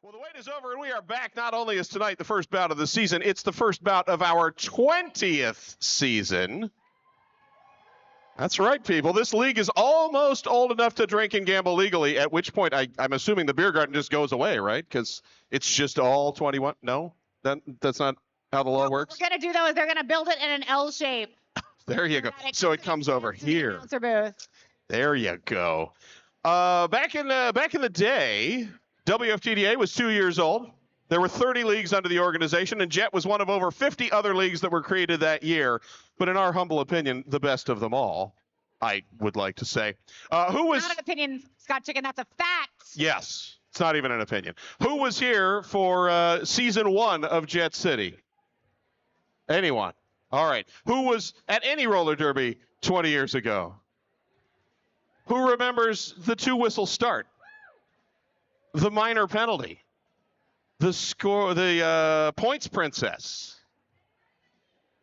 Well, the wait is over, and we are back. Not only is tonight the first bout of the season, it's the first bout of our 20th season. That's right, people. This league is almost old enough to drink and gamble legally, at which point I'm assuming the beer garden just goes away, right? Because it's just all 21. No? That's not how the law works? What we're going to do, though, is they're going to build it in an L shape. There you go. So it comes over here. Announcer booth. There you go. Back in the day, WFTDA was 2 years old. There were 30 leagues under the organization, and Jet was one of over 50 other leagues that were created that year. But in our humble opinion, the best of them all, I would like to say. Who was? Not an opinion, Scott Chicken. That's a fact. Yes, it's not even an opinion. Who was here for season 1 of Jet City? Anyone? All right. Who was at any roller derby 20 years ago? Who remembers the 2-whistle start? The minor penalty? The score, the points princess?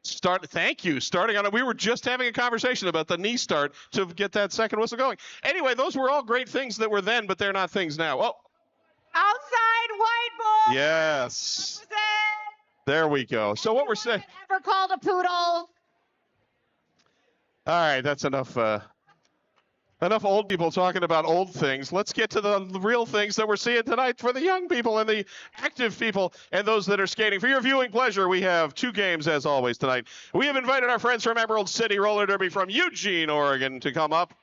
Thank you. Starting on it. We were just having a conversation about the knee start to get that second whistle going. Anyway, those were all great things that were then, but they're not things now. Oh. Outside whiteboard. Yes. There we go. So what we're saying. Ever called a poodle? All right, that's enough. Enough old people talking about old things. Let's get to the real things that we're seeing tonight for the young people and the active people and those that are skating. For your viewing pleasure, we have 2 games as always tonight. We have invited our friends from Emerald City Roller Derby from Eugene, Oregon to come up.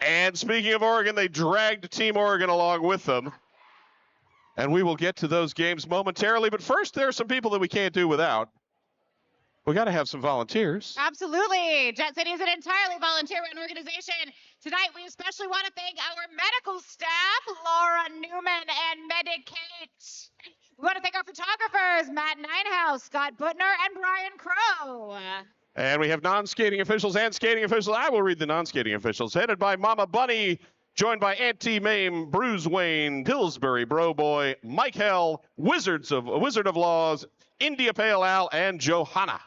And speaking of Oregon, they dragged Team Oregon along with them. And we will get to those games momentarily. But first, there are some people that we can't do without. We got to have some volunteers. Absolutely. Jet City is an entirely volunteer-run organization. Tonight, we especially want to thank our medical staff, Laura Newman and Medicate. We want to thank our photographers, Matt Ninehouse, Scott Butner, and Brian Crow. And we have non-skating officials and skating officials. I will read the non-skating officials. Headed by Mama Bunny, joined by Auntie Mame, Bruce Wayne, Pillsbury Bro Boy, Mike Hell, Wizard of Laws, India Pale Al, and Johanna.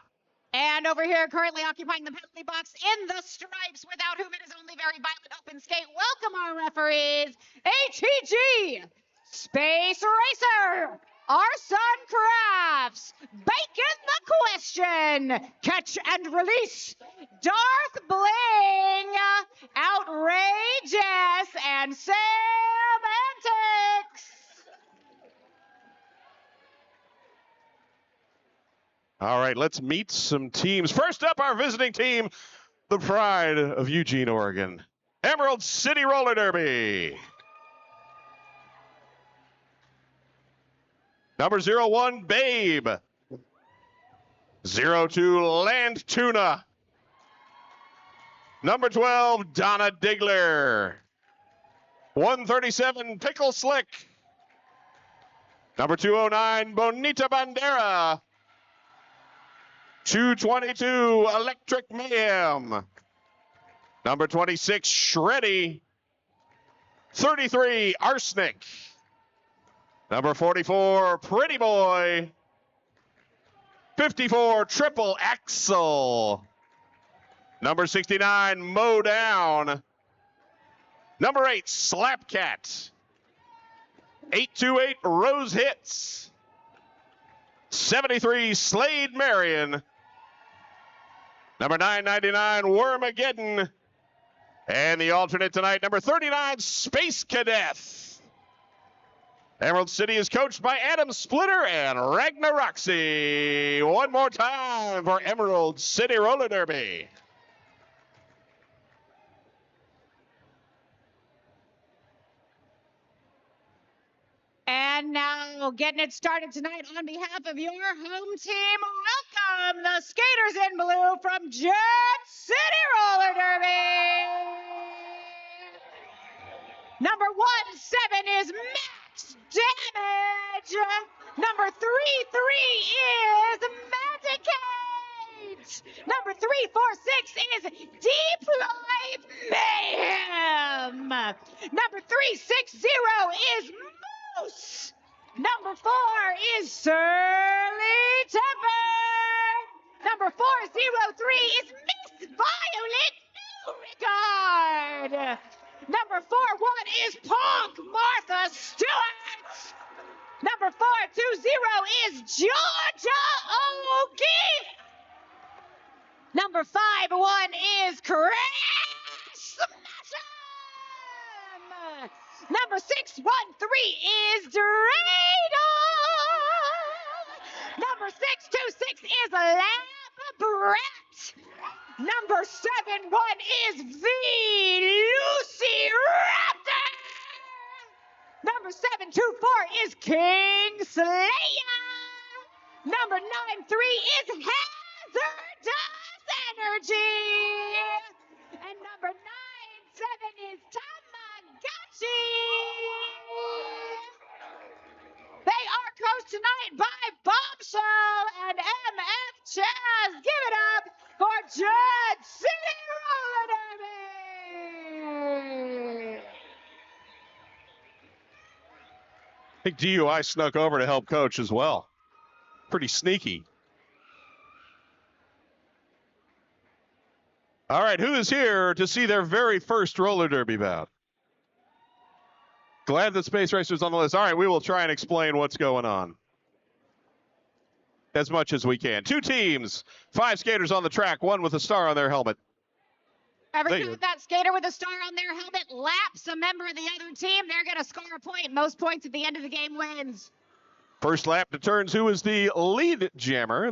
And over here, currently occupying the penalty box in the stripes, without whom it is only very violent open skate. Welcome our referees, ATG, Space Racer, Arson Crafts, Bacon the Question, Catch and Release, Darth Bling, Outrageous, and Sam Antics. All right, let's meet some teams. First up, our visiting team, the pride of Eugene, Oregon, Emerald City Roller Derby. Number 01, Babe. 02, Land Tuna. Number 12, Donna Diggler. 137, Pickle Slick. Number 209, Bonita Bandera. 222, Electric Mayhem. Number 26, Shreddy. 33, Arsenic. Number 44, Pretty Boy. 54, Triple Axel. Number 69, Mow Down. Number 8, Slapcat. 828, Rose Hits. 73, Slade Marion. Number 999, Wormageddon. And the alternate tonight, number 39, Space Cadet. Emerald City is coached by Adam Splitter and Ragnar Roxy. One more time for Emerald City Roller Derby. And now, getting it started tonight on behalf of your home team, welcome the skaters in blue from Jet City Roller Derby. Number 17 is Max Damage. Number 33 is Medicate. Number 346 is Deep Life Mayhem. Number 360 is Moose. Number 4 is Surly Temper. Number 403 is Miss Violet Beauregard. Number 41 is Punk Martha Stewart. Number 420 is Georgia O'Keeffe. Number 51 is Crash Smash'em. Number 613 is Dreidel. Number 626 is Lab Brett. Number 71 is Lucy Raptor. Number 724 is King Slayer. Number 93 is Hazardous Energy. And number 97 is Tamagotchi. They are coached tonight by Bombshell and MF Chaz. Give it up for Jet City Roller Derby. I think DUI snuck over to help coach as well. Pretty sneaky. All right, who is here to see their very first roller derby bout? Glad that Space Racer's on the list. All right, we will try and explain what's going on as much as we can. 2 teams, 5 skaters on the track, 1 with a star on their helmet. Every time that skater with a star on their helmet laps a member of the other team, they're going to score a point. Most points at the end of the game wins. First lap determines who is the lead jammer,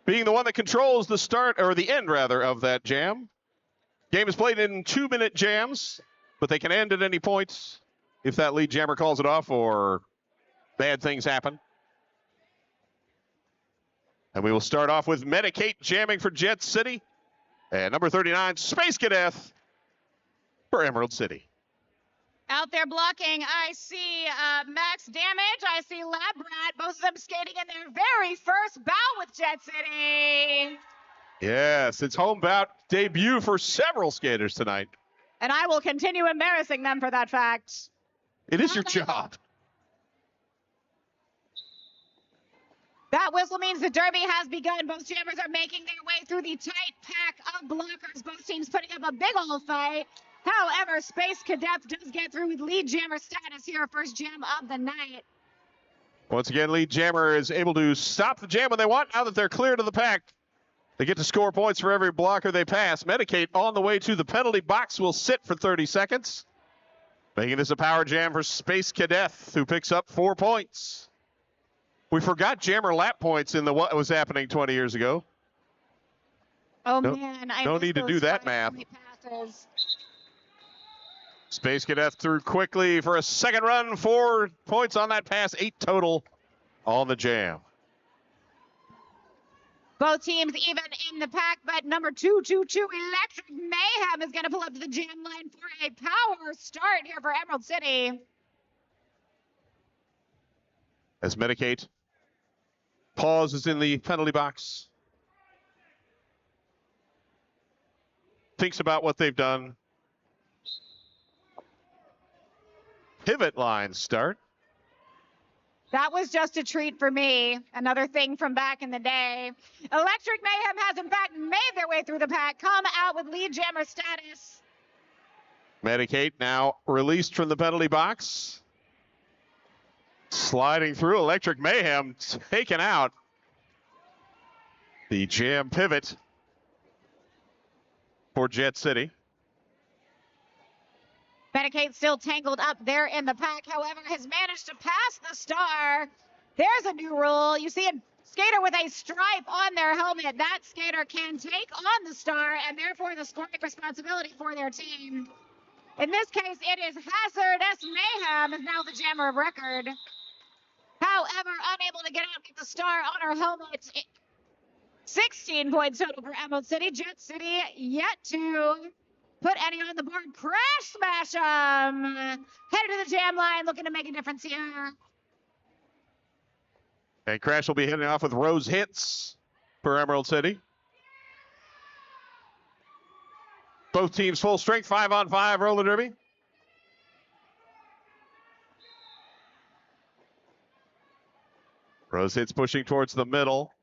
being the one that controls the start, or the end rather, of that jam. Game is played in 2-minute jams, but they can end at any point if that lead jammer calls it off or bad things happen. And we will start off with Medicate jamming for Jet City. And number 39, Space Cadet for Emerald City. Out there blocking, I see Max Damage. I see Labrat. Both of them skating in their very first bout with Jet City. Yes, it's home bout debut for several skaters tonight. And I will continue embarrassing them for that fact. It is your job. That whistle means the derby has begun. Both jammers are making their way through the tight pack of blockers. Both teams putting up a big old fight. However, Space Cadet does get through with lead jammer status here, first jam of the night. Once again, lead jammer is able to stop the jam when they want. Now that they're clear to the pack, they get to score points for every blocker they pass. Medicate on the way to the penalty box will sit for 30 seconds, making this a power jam for Space Cadet, who picks up 4 points. We forgot jammer lap points in what was happening 20 years ago. Oh, man. No need to do that math. Space Cadet through quickly for a second run. 4 points on that pass. 8 total on the jam. Both teams even in the pack, but number 222 Electric Mayhem is going to pull up to the jam line for a power start here for Emerald City. As Medicate pauses in the penalty box, thinks about what they've done. Pivot line start. That was just a treat for me. Another thing from back in the day. Electric Mayhem has in fact made their way through the pack, come out with lead jammer status. Medicate now released from the penalty box. Sliding through, Electric Mayhem taken out. The jam pivot for Jet City. Medicate still tangled up there in the pack, however, has managed to pass the star. There's a new rule. You see a skater with a stripe on their helmet. That skater can take on the star and therefore the scoring responsibility for their team. In this case, it is Hazardous Mayhem is now the jammer of record. However, unable to get out with the star on her helmet. 16 points total for Emerald City. Jet City yet to put any on the board. Crash Smash 'em. Headed to the jam line, looking to make a difference here. And Crash will be hitting off with Rose hits for Emerald City. Both teams full strength, 5-on-5 roller derby. Rose hits pushing towards the middle.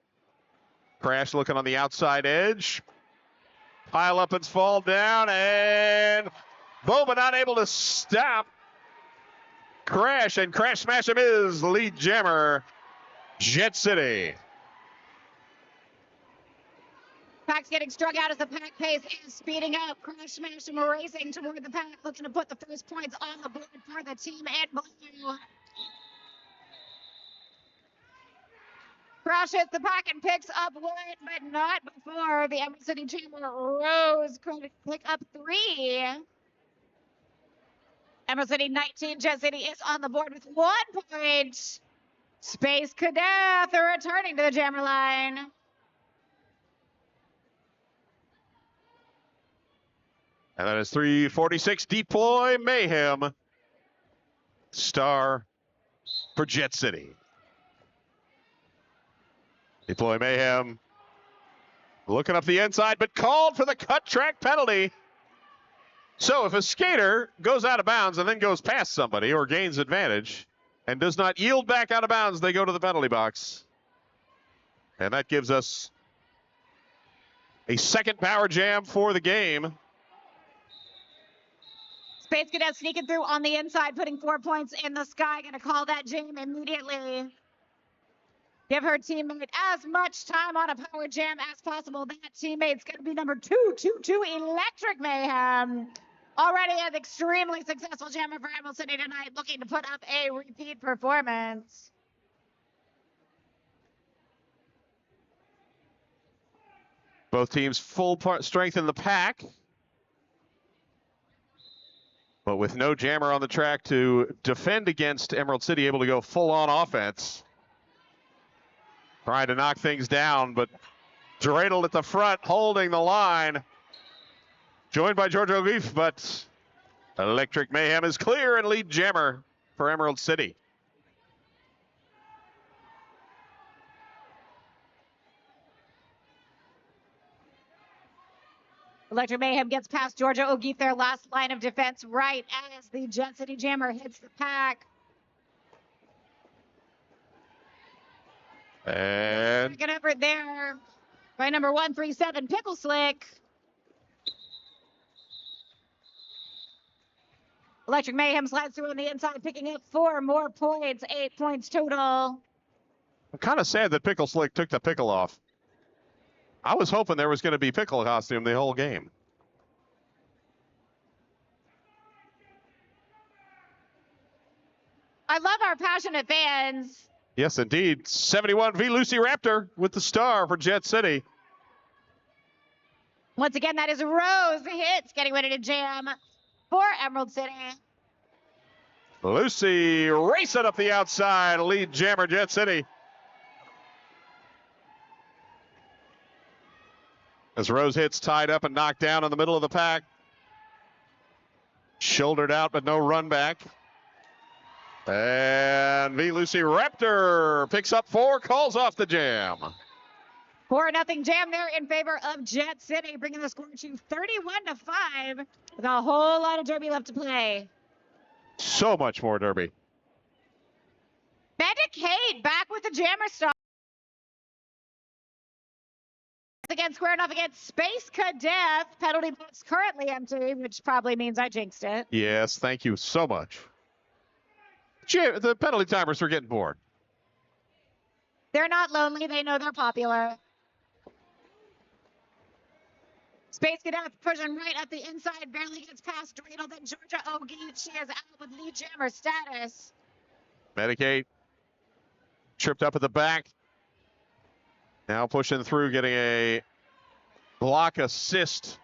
Crash looking on the outside edge. Pile up and fall down, and Bowman not able to stop Crash, and Crash Smash him is lead jammer, Jet City. Pack's getting struck out as the pack pace is speeding up. Crash Smash him racing toward the pack, looking to put the first points on the board for the team in blue. Crash hits the pack and picks up one, but not before the Emerald City Jammer Rose could pick up 3. Emerald City 19, Jet City is on the board with 1 point. Space Cadet returning to the jammer line. And that is 346 Deploy Mayhem. Star for Jet City. Deploy Mayhem looking up the inside, but called for the cut track penalty. So if a skater goes out of bounds and then goes past somebody or gains advantage and does not yield back out of bounds, they go to the penalty box. And that gives us a second power jam for the game. Space Cadet sneaking through on the inside, putting 4 points in the sky. Going to call that jam immediately. Give her teammate as much time on a power jam as possible. That teammate's going to be number 222 Electric Mayhem. Already an extremely successful jammer for Emerald City tonight, looking to put up a repeat performance. Both teams full strength in the pack, but with no jammer on the track to defend against, Emerald City able to go full on offense. Trying to knock things down, but Dreidel at the front holding the line. Joined by Georgia O'Keefe, but Electric Mayhem is clear and lead jammer for Emerald City. Electric Mayhem gets past Georgia O'Keefe, their last line of defense, right as the Jet City Jammer hits the pack. And Get over there by number 137, Pickle Slick. Electric Mayhem slides through on the inside, picking up 4 more points, 8 points total. I'm kind of sad that Pickle Slick took the pickle off. I was hoping there was going to be pickle costume the whole game. I love our passionate fans. Yes, indeed. 71 V Lucy Raptor with the star for Jet City. Once again, that is Rose Hits getting ready to jam for Emerald City. Lucy racing up the outside, lead jammer Jet City. As Rose Hits tied up and knocked down in the middle of the pack. Shouldered out, but no run back. And V Lucy Raptor picks up 4, calls off the jam. 4-0 jam there in favor of Jet City, bringing the score to 31-5 with a whole lot of derby left to play. So much more derby. Medicaid back with the jammer star. Again, squaring off against Space Cadet. Penalty box currently empty, which probably means I jinxed it. Yes, thank you so much. The penalty timers are getting bored. They're not lonely. They know they're popular. Space Cadet pushing right up the inside. Barely gets past Dreidel. Then Georgia O'Keefe. She is out with lead jammer status. Medicaid tripped up at the back. Now pushing through, getting a block assist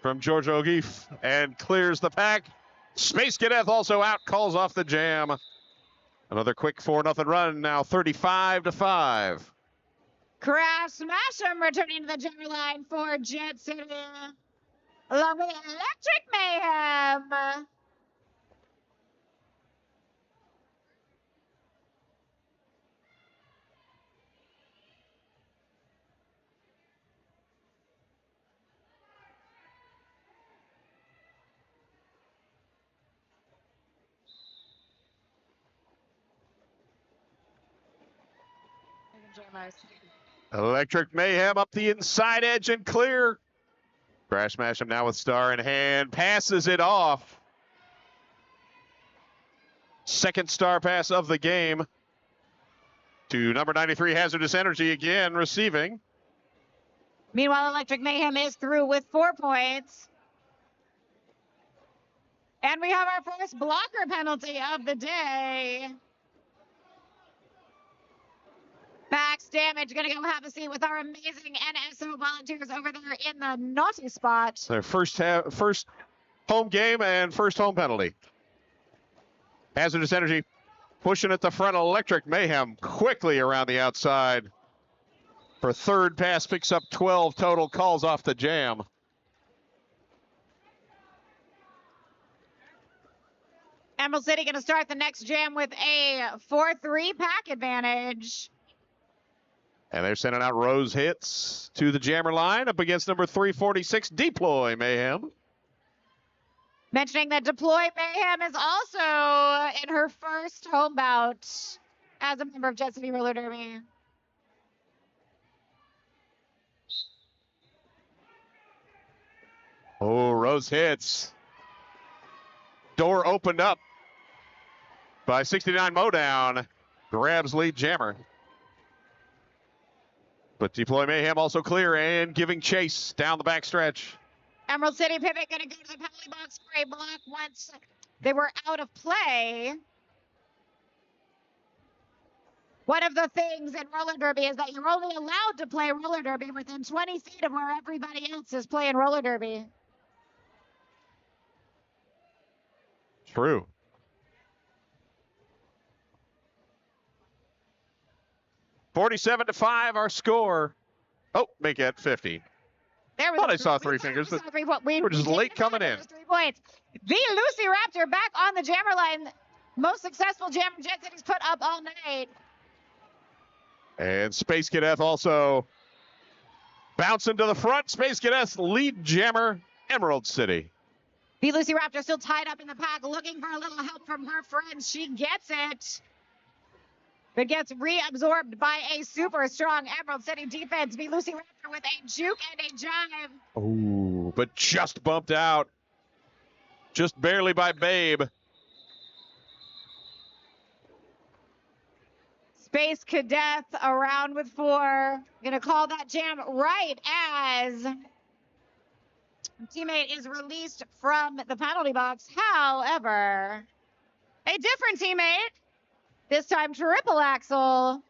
from Georgia O'Keefe and clears the pack. Space Cadet also out, calls off the jam. Another quick 4-0 run, now 35-5. Crash Smash 'em returning to the jammer line for Jet City, along with Electric Mayhem. Electric Mayhem up the inside edge and clear. Crash Smash him now with star in hand. Passes it off. Second star pass of the game to number 93, Hazardous Energy, again receiving. Meanwhile, Electric Mayhem is through with 4 points. And we have our first blocker penalty of the day. Max Damage going to go have a seat with our amazing NSO volunteers over there in the naughty spot. Their first home game and first home penalty. Hazardous Energy pushing at the front. Electric Mayhem quickly around the outside. For third pass, picks up 12 total, calls off the jam. Emerald City going to start the next jam with a 4-3 pack advantage. And they're sending out Rose Hits to the jammer line up against number 346, Deploy Mayhem. Mentioning that Deploy Mayhem is also in her first home bout as a member of Jet City Roller Derby. Oh, Rose Hits. Door opened up by 69 Modown. Grabs lead jammer. But Deploy Mayhem also clear and giving chase down the back stretch. Emerald City Pivot going to go to the penalty box for a block once they were out of play. One of the things in roller derby is that you're only allowed to play roller derby within 20 feet of where everybody else is playing roller derby. True. $47-5 our score. Oh, make it 50. There we Thought go. I saw three fingers, but we we're just late coming in. 3 points. The Lucy Raptor back on the jammer line. Most successful jammer Jet City's put up all night. And Space Cadet also bouncing to the front. Space Cadet's lead jammer, Emerald City. The Lucy Raptor still tied up in the pack, looking for a little help from her friends. She gets it, but gets reabsorbed by a super strong Emerald City defense. The Lucy Raptor with a juke and a jive. Oh, but just bumped out. Just barely by Babe. Space Cadet around with 4. Gonna call that jam right as teammate is released from the penalty box. However, a different teammate, this time Triple Axel,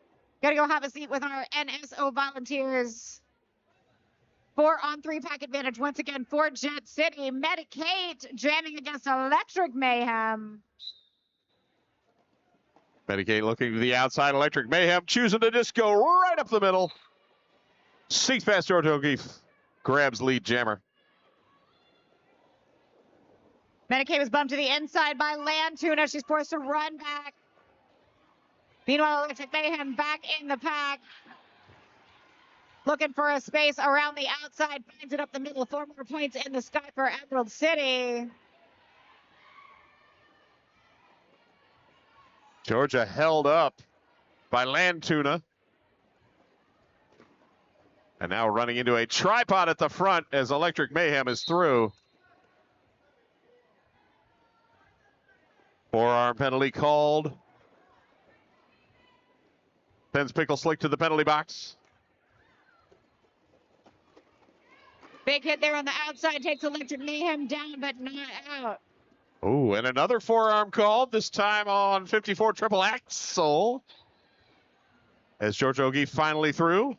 gonna go have a seat with our NSO volunteers. 4-on-3 pack advantage once again for Jet City. Medicate jamming against Electric Mayhem. Medicate looking to the outside. Electric Mayhem choosing to just go right up the middle. Seats past George O'Keefe. Grabs lead jammer. Medicate was bumped to the inside by Land Tuna. She's forced to run back. Meanwhile, Electric Mayhem back in the pack. Looking for a space around the outside. Finds it up the middle. 4 more points in the sky for Emerald City. Georgia held up by Land Tuna. And now running into a tripod at the front as Electric Mayhem is through. Forearm penalty called. Sends Pickle Slick to the penalty box. Big hit there on the outside. Takes Electric Mayhem down, but not out. Oh, and another forearm called, this time on 54 Triple Axel. As George O'Keefe finally through.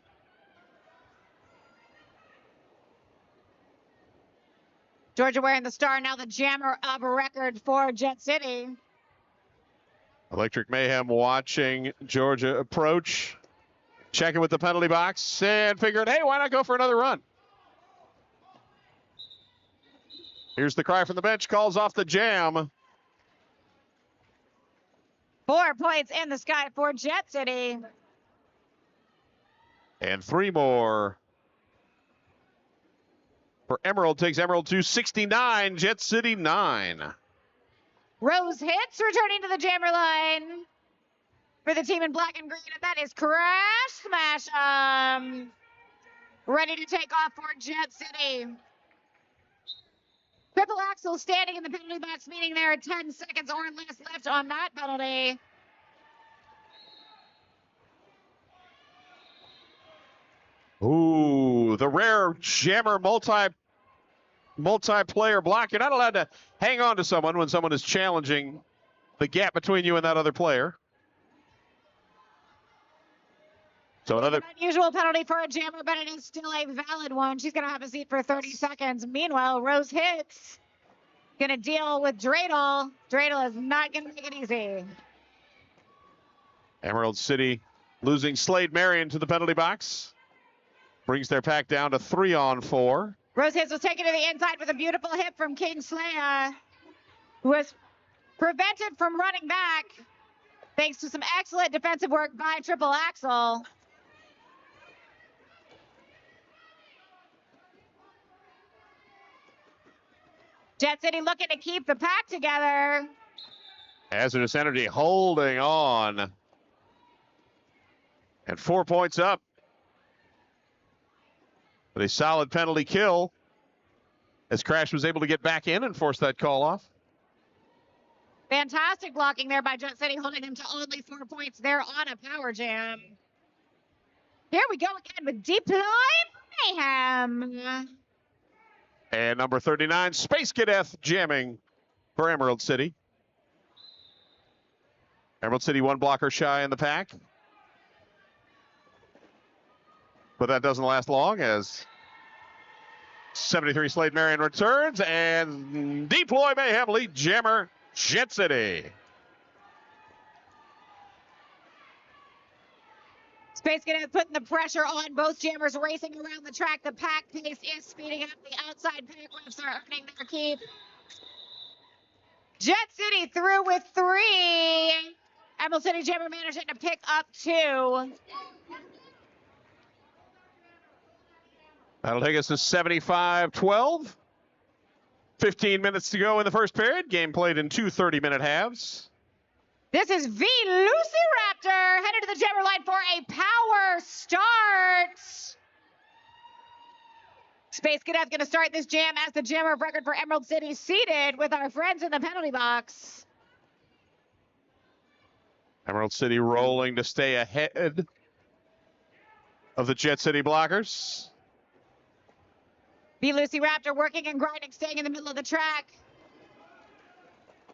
Georgia wearing the star, now the jammer of record for Jet City. Electric Mayhem watching Georgia approach. Checking with the penalty box and figured, hey, why not go for another run? Here's the cry from the bench, calls off the jam. 4 points in the sky for Jet City. And 3 more for Emerald. Takes Emerald to 69, Jet City 9. Rose Hits returning to the jammer line for the team in black and green, and that is Crash Smash. Ready to take off for Jet City. Triple Axel standing in the penalty box, meaning there are 10 seconds or less left on that penalty. Ooh, the rare jammer multiplayer block. You're not allowed to hang on to someone when someone is challenging the gap between you and that other player. So another an unusual penalty for a jammer, but it is still a valid one. She's going to have a seat for 30 seconds. Meanwhile, Rose Hits going to deal with Dreidel. Dreidel is not going to make it easy. Emerald City losing Slade Marion to the penalty box. Brings their pack down to 3-on-4. Rose Hits was taken to the inside with a beautiful hit from King Slaya, who was prevented from running back thanks to some excellent defensive work by Triple Axel. Jet City looking to keep the pack together. Hazardous Energy holding on. And 4 points up. But a solid penalty kill as Crash was able to get back in and force that call off. Fantastic blocking there by Jet City, holding him to only 4 points there on a power jam. Here we go again with Deploy Mayhem. And number 39, Space Cadet jamming for Emerald City. Emerald City 1 blocker shy in the pack. But that doesn't last long as 73 Slade Marion returns and Deploy Mayhem lead jammer Jet City. Space Cadet putting the pressure on both jammers racing around the track. The pack pace is speeding up. The outside pack whips are earning their keep. Jet City through with 3. Emerald City jammer managing to pick up 2. That'll take us to 75-12. 15 minutes to go in the first period. Game played in 2 30-minute halves. This is V Lucy Raptor headed to the jammer line for a power start. Space Cadet going to start this jam as the jammer of record for Emerald City, seated with our friends in the penalty box. Emerald City rolling to stay ahead of the Jet City blockers. V Lucy Raptor working and grinding, staying in the middle of the track.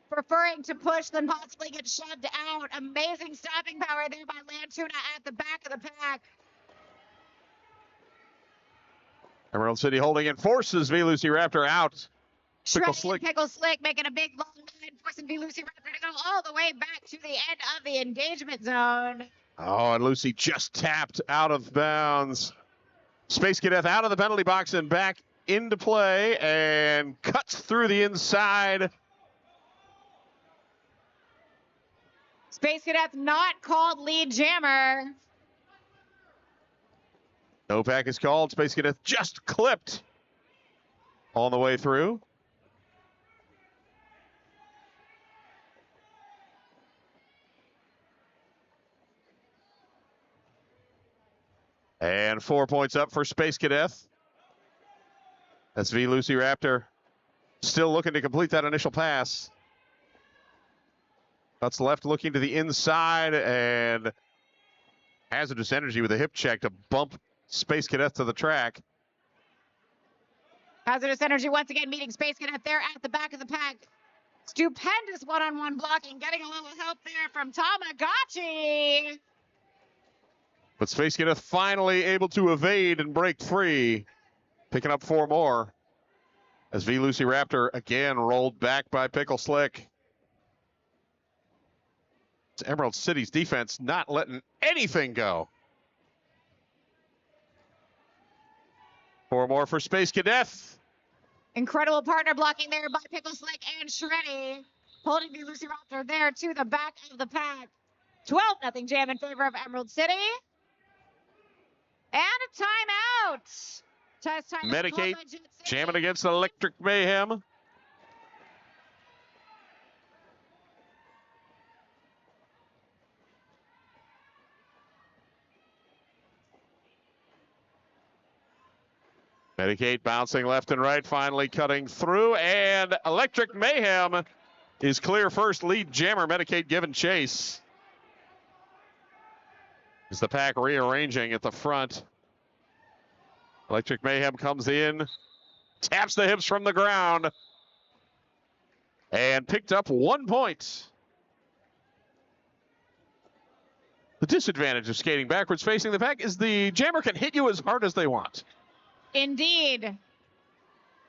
Preferring to push than possibly get shoved out. Amazing stopping power there by Lantuna at the back of the pack. Emerald City holding in, forces V Lucy Raptor out. Pickle Slick. Pickle Slick making a big long line, forcing V Lucy Raptor to go all the way back to the end of the engagement zone. Oh, and Lucy just tapped out of bounds. Space Cadet out of the penalty box and back into play and cuts through the inside. Space Cadet's not called lead jammer. No pack is called. Space Cadet just clipped on the way through. And 4 points up for Space Cadet. That's V Lucy Raptor still looking to complete that initial pass. That's left looking to the inside, and Hazardous Energy with a hip check to bump Space Cadet to the track. Hazardous Energy once again meeting Space Cadet there at the back of the pack. Stupendous one-on-one blocking, getting a little help there from Tamagotchi. But Space Cadet finally able to evade and break free, picking up 4 more. As V Lucy Raptor again rolled back by Pickle Slick. It's Emerald City's defense not letting anything go. 4 more for Space Cadet. Incredible partner blocking there by Pickle Slick and Shreddy. Holding the Lucy Raptor there to the back of the pack. 12-0 jam in favor of Emerald City. And a timeout. Medicate jamming against Electric Mayhem. Medicaid bouncing left and right, finally cutting through, and Electric Mayhem is clear first. Lead Jammer, Medicaid giving chase. Is the pack rearranging at the front. Electric Mayhem comes in, taps the hips from the ground, and picked up 1 point. The disadvantage of skating backwards facing the pack is the jammer can hit you as hard as they want. Indeed.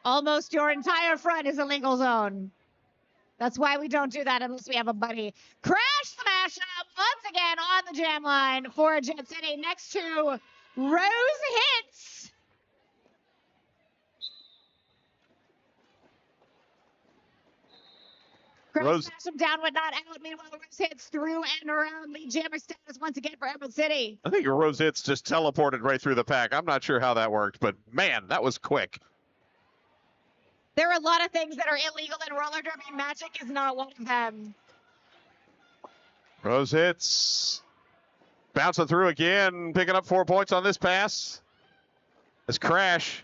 Almost your entire front is a legal zone. That's why we don't do that unless we have a buddy. Crash smash up once again on the jam line for Jet City next to Rose Hits. Crash smash him down, but not out. Meanwhile, Rose Hits through and around. Lead jammer status once again for Emerald City. I think Rose Hits just teleported right through the pack. I'm not sure how that worked, but man, that was quick. There are a lot of things that are illegal in roller derby. Magic is not one of them. Rose Hits bouncing through again, picking up 4 points on this pass. As Crash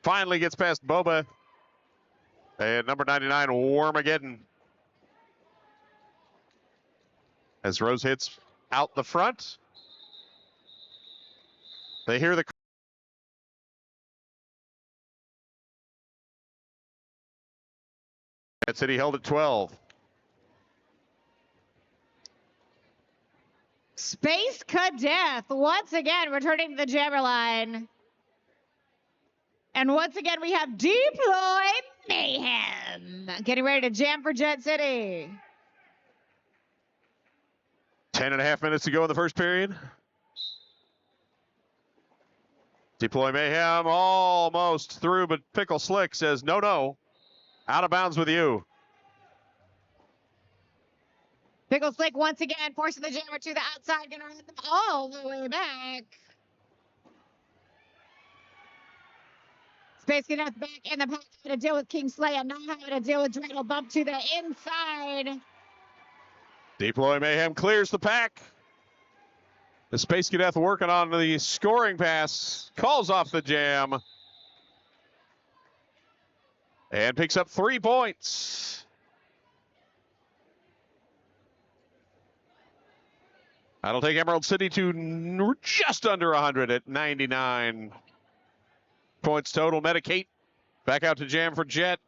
finally gets past Boba. And number 99, Wormageddon. As Rose Hits out the front. They hear the City held at 12. Space Cadet once again returning to the jammer line. And once again we have Deploy Mayhem getting ready to jam for Jet City. 10.5 minutes to go in the first period. Deploy Mayhem almost through, but Pickle Slick says no, no. Out of bounds with you. Pickle Slick once again forcing the jammer to the outside, gonna run them all the way back. Space Cadet back in the pack, having to deal with King Slayer, not having to deal with Dreidel bump to the inside. Deploy Mayhem clears the pack. The Space Cadet working on the scoring pass, calls off the jam. And picks up 3 points. That'll take Emerald City to just under 100 at 99 points total. Medicate back out to jam for Jet.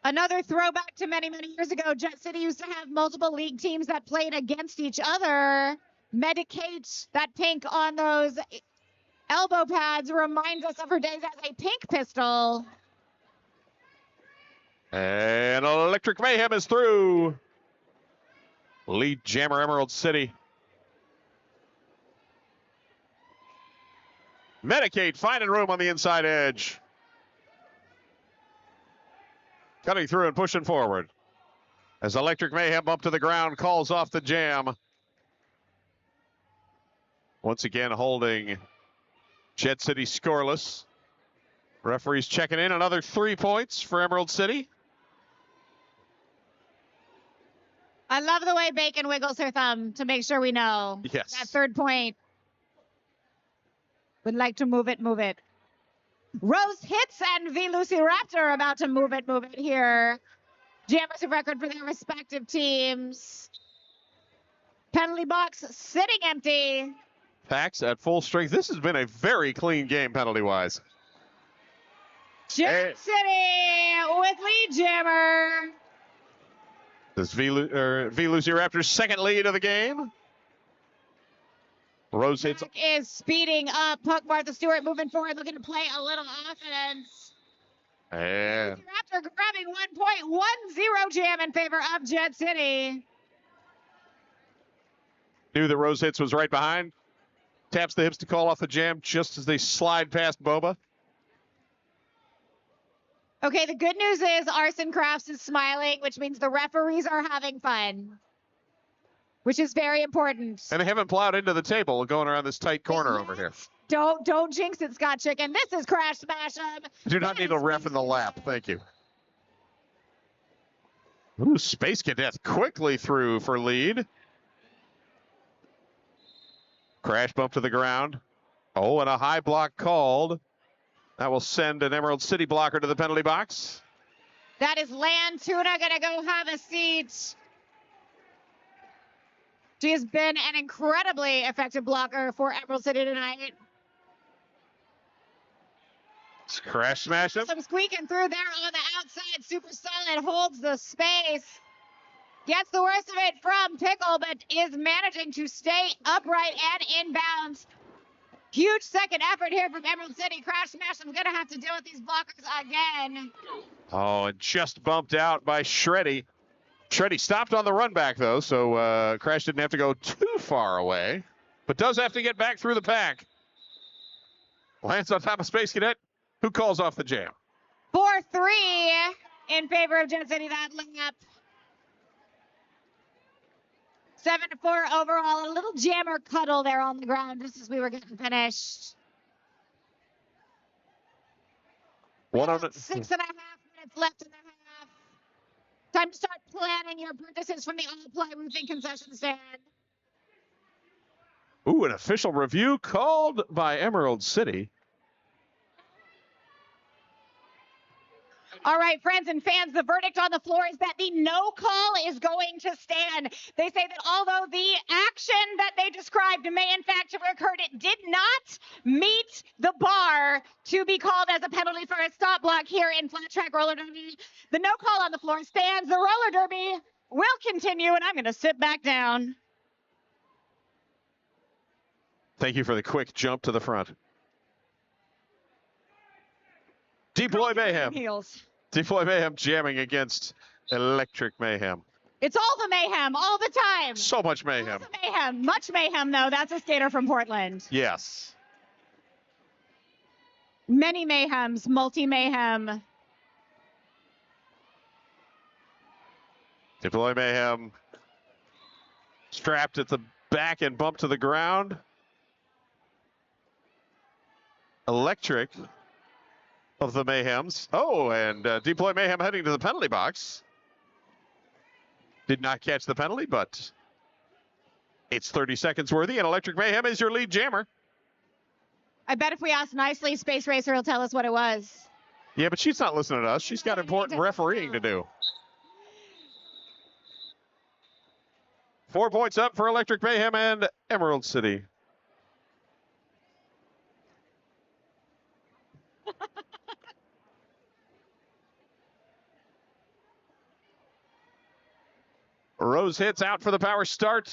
Another throwback to many, many years ago. Jet City used to have multiple league teams that played against each other. Medicate, that pink on those elbow pads, reminds us of her days as a pink pistol. And Electric Mayhem is through. Lead jammer Emerald City. Medicate finding room on the inside edge. Cutting through and pushing forward. As Electric Mayhem bump to the ground, calls off the jam. Once again holding Jet City scoreless. Referees checking in. Another 3 points for Emerald City. I love the way Bacon wiggles her thumb to make sure we know. Yes. That 3rd point. Would like to move it, move it. Rose Hits and Velociraptor about to move it here. Jammers of record for their respective teams. Penalty box sitting empty. Packs at full strength. This has been a very clean game penalty-wise. Jet City with lead jammer. This Velociraptor's second lead of the game. Rose Hits. Is speeding up. Puck Martha Stewart moving forward, looking to play a little offense. And Raptor grabbing 1.10 jam in favor of Jet City. Knew that Rose Hits was right behind. Taps the hips to call off the jam just as they slide past Boba. Okay, the good news is Arson Crafts is smiling, which means the referees are having fun, which is very important. And they haven't plowed into the table going around this tight corner over here. Don't jinx it, Scott Chicken. This is Crash Smash Up. Do not need a ref in the lap. Thank you. Ooh, Space Cadet quickly through for lead. Crash bump to the ground. Oh, and a high block called. That will send an Emerald City blocker to the penalty box. That is Lantuna gonna go have a seat. She has been an incredibly effective blocker for Emerald City tonight. Let's crash smash him. Some squeaking through there on the outside. Super Solid holds the space. Gets the worst of it from Pickle, but is managing to stay upright and inbounds. Huge second effort here from Emerald City. Crash Smash, I'm going to have to deal with these blockers again. Oh, and just bumped out by Shreddy. Shreddy stopped on the run back, though, so Crash didn't have to go too far away, but does have to get back through the pack. Lands on top of Space Cadet, who calls off the jam. 4-3 in favor of Jet City that lap. 7-4 overall. A little jammer cuddle there on the ground just as we were getting finished. 6.5 minutes left in the half. Time to start planning your purchases from the All-Ply Roofing concession stand. Ooh, an official review called by Emerald City. All right, friends and fans, the verdict on the floor is that the no call is going to stand. They say that although the action that they described may in fact have occurred, it did not meet the bar to be called as a penalty for a stop block here in Flat Track Roller Derby. The no call on the floor stands. The Roller Derby will continue, and I'm going to sit back down. Thank you for the quick jump to the front. Deploy Mayhem. Heels. Deploy Mayhem jamming against Electric Mayhem. It's all the mayhem, all the time. So much mayhem. All the mayhem. Much mayhem, though. That's a skater from Portland. Yes. Many mayhems, multi-mayhem. Deploy Mayhem strapped at the back and bumped to the ground. Electric of the Mayhems. Oh, and Deploy Mayhem heading to the penalty box. Did not catch the penalty, but it's 30 seconds worthy, and Electric Mayhem is your lead jammer. I bet if we ask nicely, Space Racer will tell us what it was. Yeah, but she's not listening to us. She's got important refereeing to do. 4 points up for Electric Mayhem and Emerald City. Rose hits out for the power start.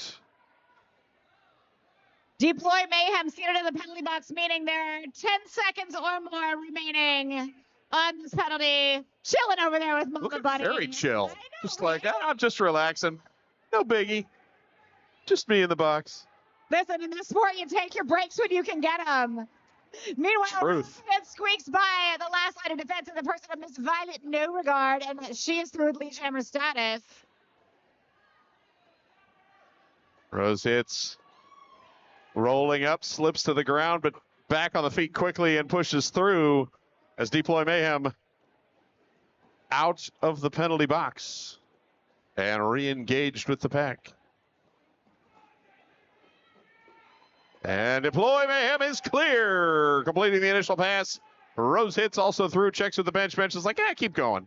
Deploy Mayhem seated in the penalty box, meaning there are 10 seconds or more remaining on this penalty. Chilling over there with Mama Looking Bunny. very chill. I know, Just right? like, I'm just relaxing. No biggie. Just me in the box. Listen, in this sport, you take your breaks when you can get them. Meanwhile, Truth. it squeaks by the last line of defense in the person of Miss Violet No Regard, and she is through lead jammer status. Rose hits. Rolling up, slips to the ground, but back on the feet quickly and pushes through as Deploy Mayhem out of the penalty box and re-engaged with the pack. And Deploy Mayhem is clear, completing the initial pass. Rose hits also through, checks with the bench. Bench is like, keep going.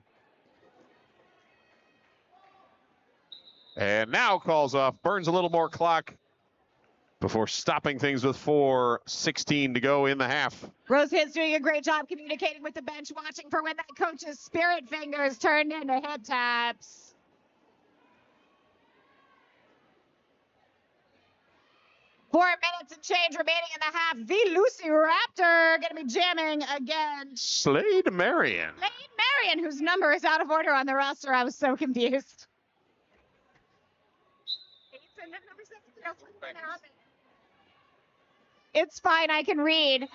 And now calls off, burns a little more clock before stopping things with 4:16 to go in the half. Rose Hits doing a great job communicating with the bench, watching for when that coach's spirit fingers turned into head taps. Four minutes and change remaining in the half. The Lucy Raptor going to be jamming again. Slade Marion. Slade Marion, whose number is out of order on the roster. I was so confused. It's fine, I can read.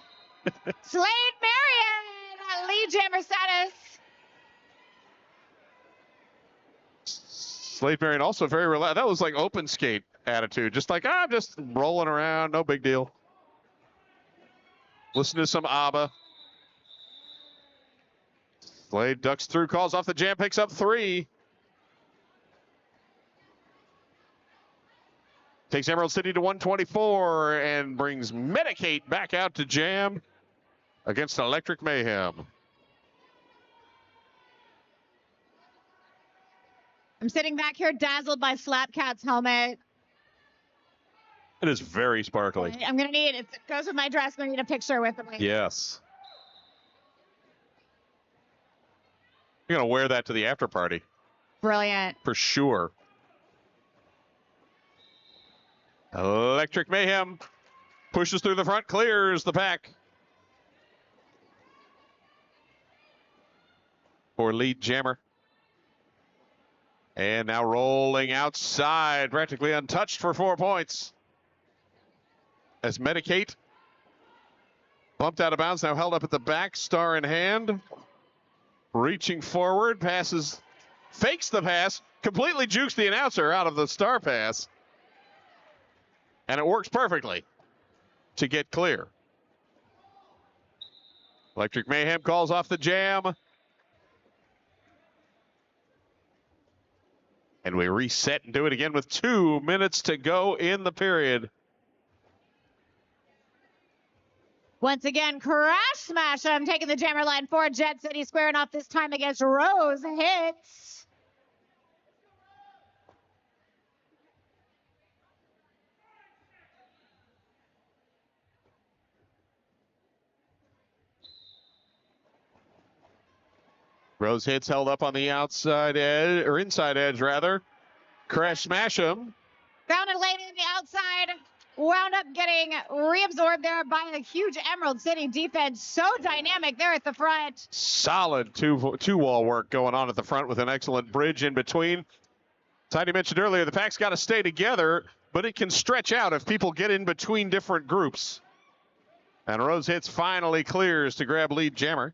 Slade Marion, lead jammer status. Slade Marion also very relaxed. That was like open skate attitude. Just like, I'm just rolling around, no big deal. Listen to some ABBA. Slade ducks through, calls off the jam, picks up 3. Takes Emerald City to 124 and brings Medicate back out to jam against Electric Mayhem. I'm sitting back here dazzled by Slapcat's helmet. It is very sparkly. I'm going to need, it goes with my dress, I'm going to need a picture with me. Yes. You're going to wear that to the after party. Brilliant. For sure. Electric Mayhem pushes through the front, clears the pack. For lead jammer. And now rolling outside, practically untouched for 4 points. As Medicate bumped out of bounds, now held up at the back, star in hand. Reaching forward, passes, fakes the pass, completely jukes the announcer out of the star pass. And it works perfectly to get clear. Electric Mayhem calls off the jam. And we reset and do it again with 2 minutes to go in the period. Once again, Crash Smash. I'm taking the jammer line for Jet City, squaring off this time against Rose Hits. Rose Hits held up on the outside edge, or inside edge rather. Crash Smash him. Found it late in the outside. Wound up getting reabsorbed there by the huge Emerald City defense. So dynamic there at the front. Solid two-wall work going on at the front with an excellent bridge in between. As Heidi mentioned earlier, the pack's got to stay together, but it can stretch out if people get in between different groups. And Rose Hits finally clears to grab lead jammer.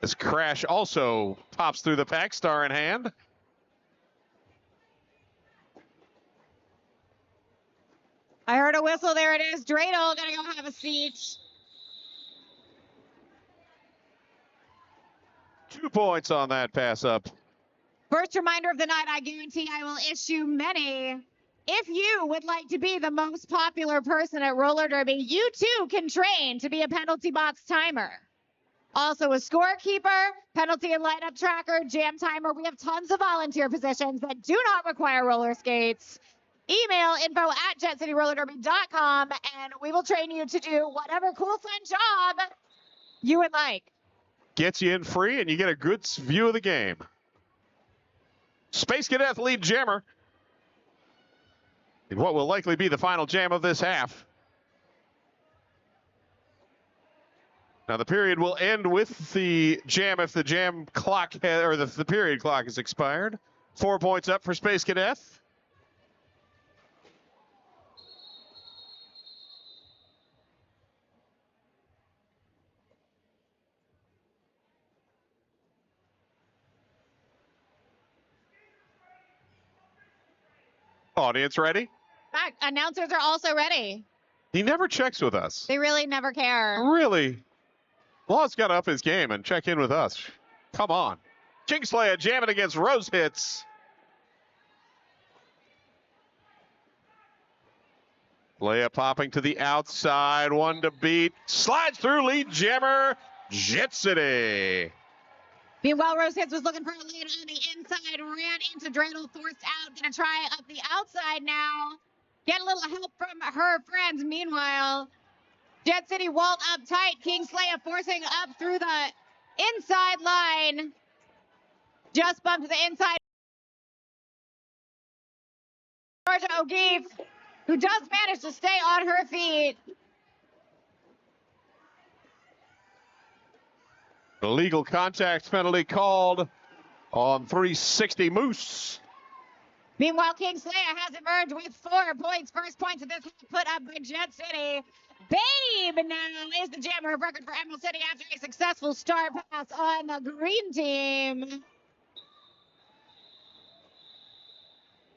As Crash also pops through the pack, star in hand. I heard a whistle. There it is. Dreidel gonna go have a seat. 2 points on that pass up. First reminder of the night, I guarantee I will issue many. If you would like to be the most popular person at roller derby, you too can train to be a penalty box timer. Also a scorekeeper, penalty and lineup tracker, jam timer. We have tons of volunteer positions that do not require roller skates. Email info@jetcityrollerderby.com and we will train you to do whatever cool, fun job you would like. Gets you in free and you get a good view of the game. Space Cadet lead jammer in what will likely be the final jam of this half. Now the period will end with the jam if the jam clock or the period clock has expired. 4 points up for Space Cadet. Audience ready? Announcers are also ready. He never checks with us. They really never care. Really? Law's got to up his game and check in with us. Come on. Kingslayer jamming against Rose Hits. Leia popping to the outside. One to beat. Slides through lead jammer. Jet City. Meanwhile, Rose Hits was looking for a lead on the inside, ran into Dreidel, forced out, gonna try up the outside now. Get a little help from her friends. Meanwhile, Jet City walled up tight. Kingslayer forcing up through the inside line. Just bumped to the inside. Georgia O'Keefe, who does manage to stay on her feet. Illegal contact penalty called on 360 Moose. Meanwhile, Kingslayer has emerged with 4 points. First points of this put up by Jet City. Babe now is the jammer of record for Emerald City after a successful star pass on the green team.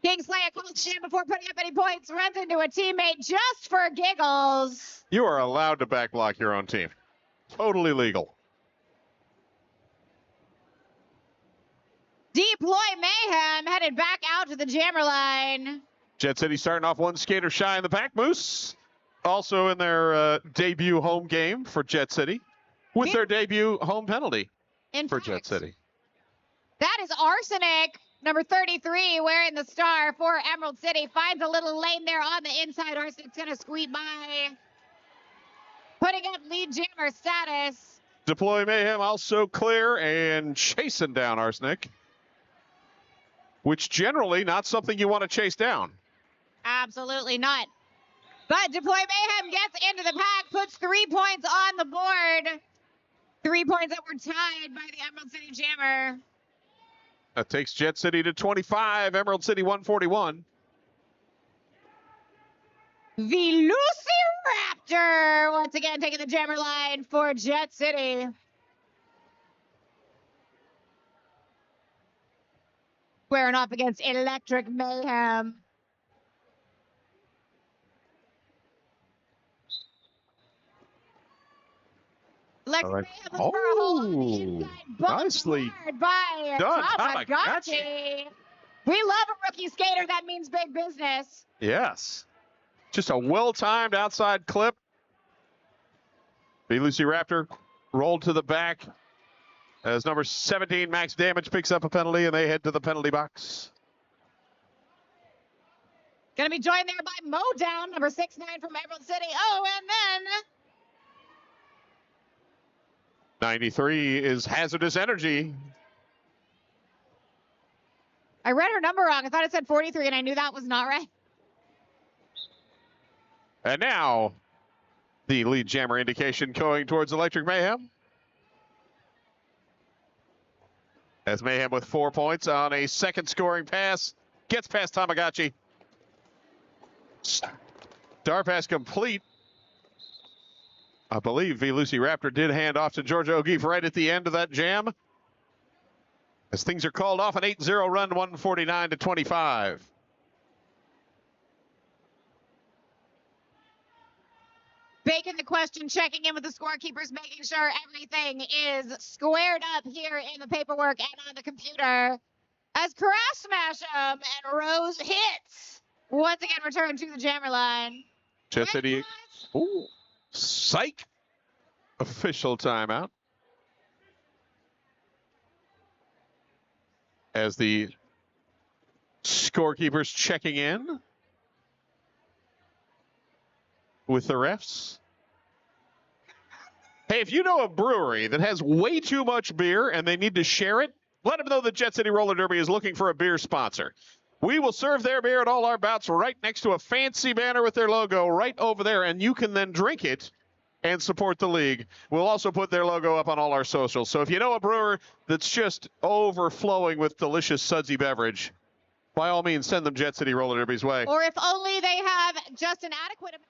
Kingslayer calls jam before putting up any points, runs into a teammate just for giggles. You are allowed to backblock your own team. Totally legal. Deploy Mayhem headed back out to the jammer line. Jet City starting off one skater shy in the pack. Moose also in their debut home game for Jet City with their debut home penalty for Jet City. That is Arsenic, number 33, wearing the star for Emerald City. Finds a little lane there on the inside. Arsenic's going to squeeze by, putting up lead jammer status. Deploy Mayhem also clear and chasing down Arsenic, which generally not something you want to chase down. Absolutely not. But Deploy Mayhem gets into the pack, puts 3 points on the board. 3 points that were tied by the Emerald City Jammer. That takes Jet City to 25, Emerald City 141. Velociraptor once again taking the jammer line for Jet City. Squaring off against Electric Mayhem. Electric Mayhem was for a hole on the inside. Nicely by done, Tamagotchi. We love a rookie skater. That means big business. Yes. Just a well-timed outside clip. Velociraptor rolled to the back as number 17, Max Damage, picks up a penalty, and they head to the penalty box. Going to be joined there by Modown, number 6'9" from Emerald City. Oh, and then 93 is Hazardous Energy. I read her number wrong. I thought it said 43, and I knew that was not right. And now, the lead jammer indication going towards Electric Mayhem. As Mayhem with 4 points on a second scoring pass, gets past Tamagotchi. Star pass complete. I believe Velociraptor did hand off to Georgia O'Keefe right at the end of that jam. As things are called off, an 8-0 run, 149 to 25. Baking the question, checking in with the scorekeepers, making sure everything is squared up here in the paperwork and on the computer. As Crash Smash and Rose hits, once again return to the jammer line. Jet City. Ooh, psych. Official timeout. As the scorekeepers checking in with the refs. Hey, if you know a brewery that has way too much beer and they need to share it, let them know that Jet City Roller Derby is looking for a beer sponsor. We will serve their beer at all our bouts right next to a fancy banner with their logo right over there, and you can then drink it and support the league. We'll also put their logo up on all our socials. So if you know a brewer that's just overflowing with delicious sudsy beverage, by all means, send them Jet City Roller Derby's way. Or if only they have just an adequate amount.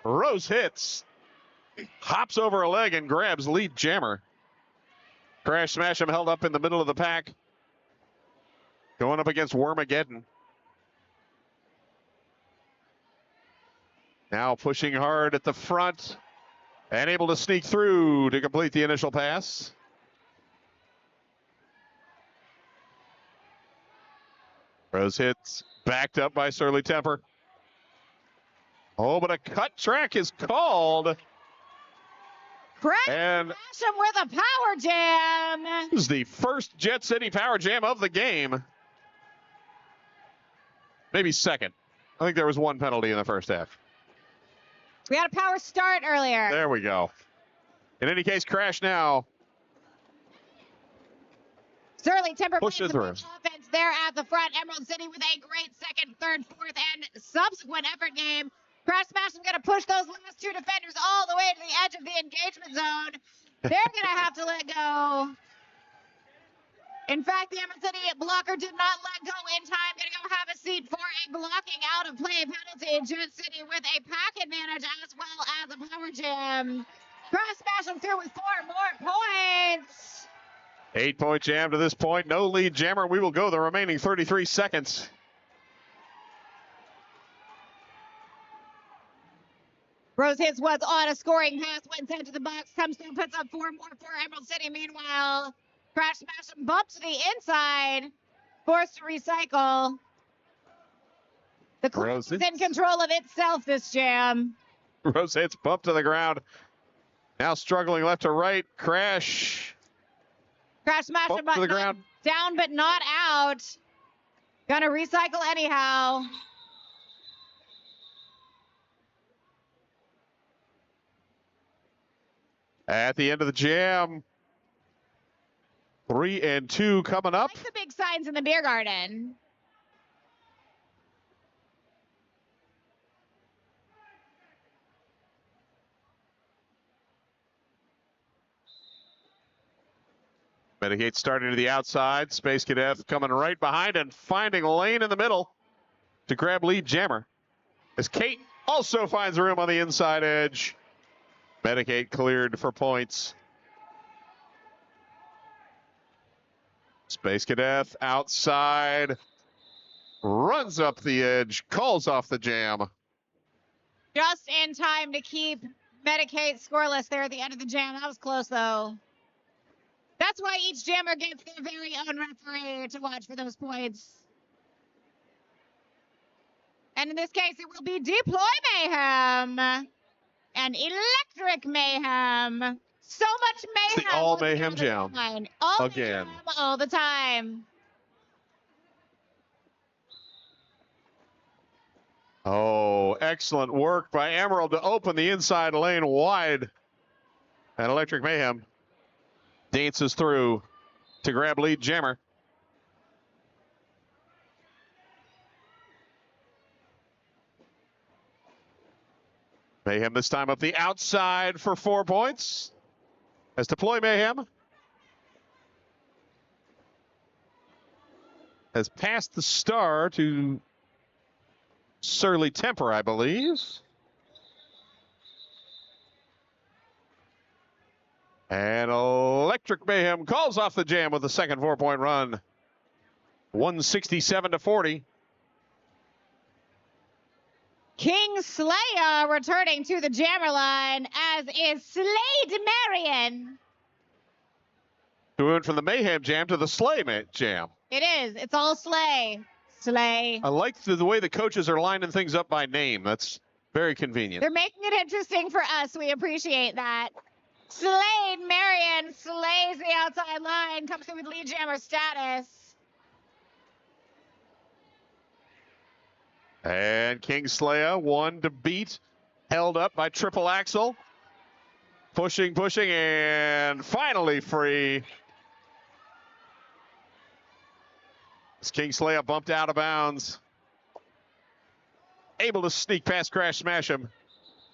Rose hits, hops over a leg and grabs lead jammer. Crash Smash him held up in the middle of the pack. Going up against Wormageddon. Now pushing hard at the front and able to sneak through to complete the initial pass. Rose hits, backed up by Surly Temper. Oh, but a cut track is called. Crash And Smash him with a power jam. this is the first Jet City power jam of the game. Maybe second. I think there was one penalty in the first half. We had a power start earlier. There we go. In any case, Crash now. Surly Temper Pushes playing through. some offense there at the front. Emerald City with a great second, third, fourth, and subsequent effort game. Crash Smash is going to push those last two defenders all the way to the edge of the engagement zone. They're going to have to let go. In fact, the Emerald City blocker did not let go in time. Going to go have a seat for a blocking out of play penalty. Jet City with a pack advantage as well as a power jam. Crash Smash them through with 4 more points. 8-point jam to this point. No lead jammer. We will go the remaining 33 seconds. Rose Hits was on a scoring pass, went sent to the box, comes through, puts up 4 more for Emerald City. Meanwhile, Crash Smash and bump to the inside, forced to recycle. The clock is in control of itself this jam. Rose Hits bump to the ground. Now struggling left to right. Crash. Crash Smash Bump to the ground. Down but not out. Gonna recycle anyhow. At the end of the jam, 3 and 2 coming up. Like the big signs in the beer garden. Medigate starting to the outside. Space Cadet coming right behind and finding a lane in the middle to grab lead jammer. As Kate also finds room on the inside edge. Medigate cleared for points. Space Cadet outside. Runs up the edge. Calls off the jam. Just in time to keep Medigate scoreless there at the end of the jam. That was close, though. That's why each jammer gets their very own referee to watch for those points. And in this case, it will be Deploy Mayhem and Electric Mayhem. So much mayhem. It's the all mayhem jam. All again. Mayhem all the time. Oh, excellent work by Emerald to open the inside lane wide. And Electric Mayhem dances through to grab lead jammer. Mayhem this time up the outside for 4 points. As Deploy Mayhem has passed the star to Surly Temper, I believe. And Electric Mayhem calls off the jam with the second 4-point run. 167-40. King Slayer returning to the jammer line, as is Slade Marion. We went from the Mayhem jam to the Slay jam. It is. It's all Slay. Slay. I like the way the coaches are lining things up by name. That's very convenient. They're making it interesting for us. We appreciate that. Slade Marion slays the outside line, comes through with lead jammer status. And King Slayer, one to beat, held up by Triple Axel. Pushing, and finally free. As King Slayer bumped out of bounds. Able to sneak past Crash Smash him.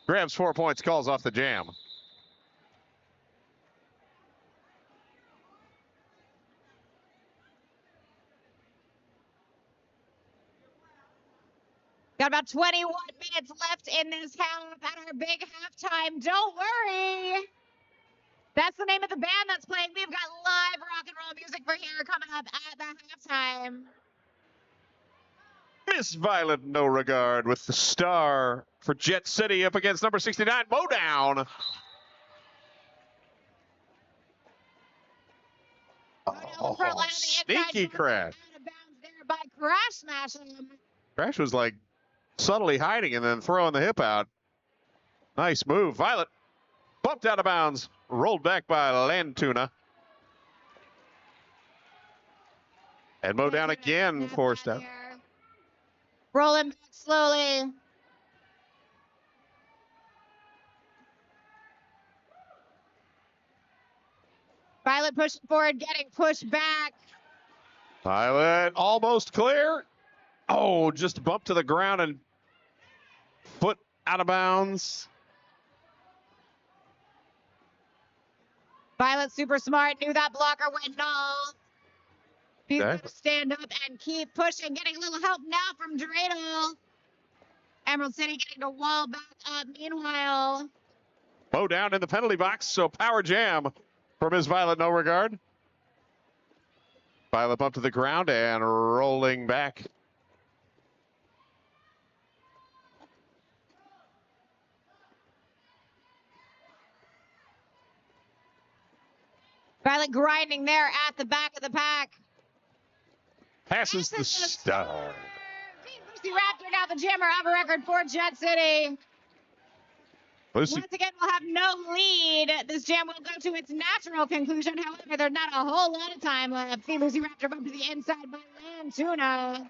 Grabs 4 points, calls off the jam. Got about 21 minutes left in this half at our big halftime. Don't worry. That's the name of the band that's playing. We've got live rock and roll music for here coming up at the halftime. Miss Violet No Regard with the star for Jet City up against number 69, Mowdown. Oh, sneaky Crash. Out of bounds there by Crash Smash him. Crash was like subtly hiding and then throwing the hip out. Nice move. Violet bumped out of bounds, rolled back by Lantuna. And Mowdown again forced out. Rolling back slowly. Violet pushing forward, getting pushed back. Violet almost clear. Oh, just bumped to the ground and foot out of bounds. Violet super smart, knew that blocker went null. He's got to stand up and keep pushing, getting a little help now from Dreidel. Emerald City getting a wall back up. Meanwhile, Mowdown in the penalty box, so power jam from his Violet No Regard. Violet bumped to the ground and rolling back. Violet grinding there at the back of the pack. Passes the star. Lucy Raptor now the jammer of a record for Jet City. Lucy. Once again, we'll have no lead. This jam will go to its natural conclusion. However, there's not a whole lot of time left. See Lucy Raptor bump to the inside by Lantuna.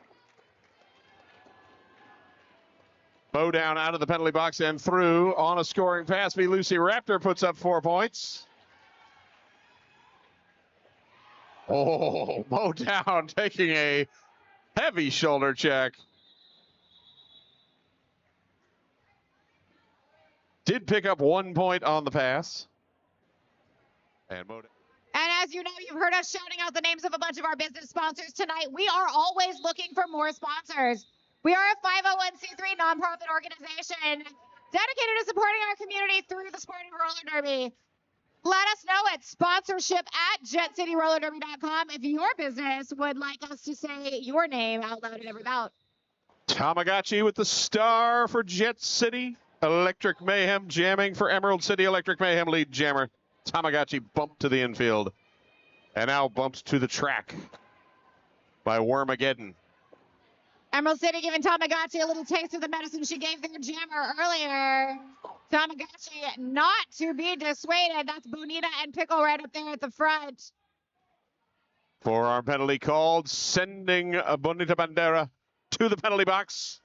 Bow down out of the penalty box and through on a scoring pass. Lucy Raptor puts up 4 points. Oh, Bow down taking a heavy shoulder check. Did pick up 1 point on the pass. And Bow down. And as you know, you've heard us shouting out the names of a bunch of our business sponsors tonight. We are always looking for more sponsors. We are a 501c3 nonprofit organization dedicated to supporting our community through the sport of roller derby. Let us know at sponsorship@jetcityrollerderby.com if your business would like us to say your name out loud at every bout. Tamagotchi with the star for Jet City. Electric Mayhem jamming for Emerald City. Electric Mayhem lead jammer. Tamagotchi bumped to the infield. And now bumps to the track by Wormageddon. Emerald City giving Tamagotchi a little taste of the medicine she gave their jammer earlier. Tamagotchi not to be dissuaded. That's Bonita and Pickle right up there at the front. Forearm penalty called, sending Bonita Bandera to the penalty box.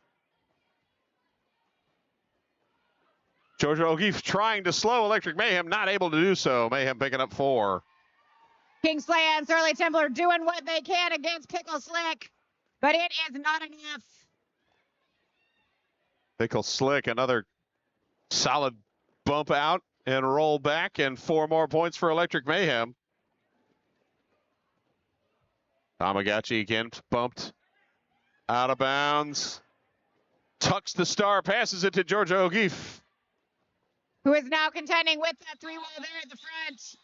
Georgia O'Keefe trying to slow Electric Mayhem, not able to do so. Mayhem picking up 4. Kingsley and Surly Templar doing what they can against Pickle Slick, but it is not enough. Pickle Slick, another solid bump out and roll back, and 4 more points for Electric Mayhem. Tamagotchi again bumped out of bounds. Tucks the star, passes it to Georgia O'Keefe, who is now contending with that 3-wall there at the front.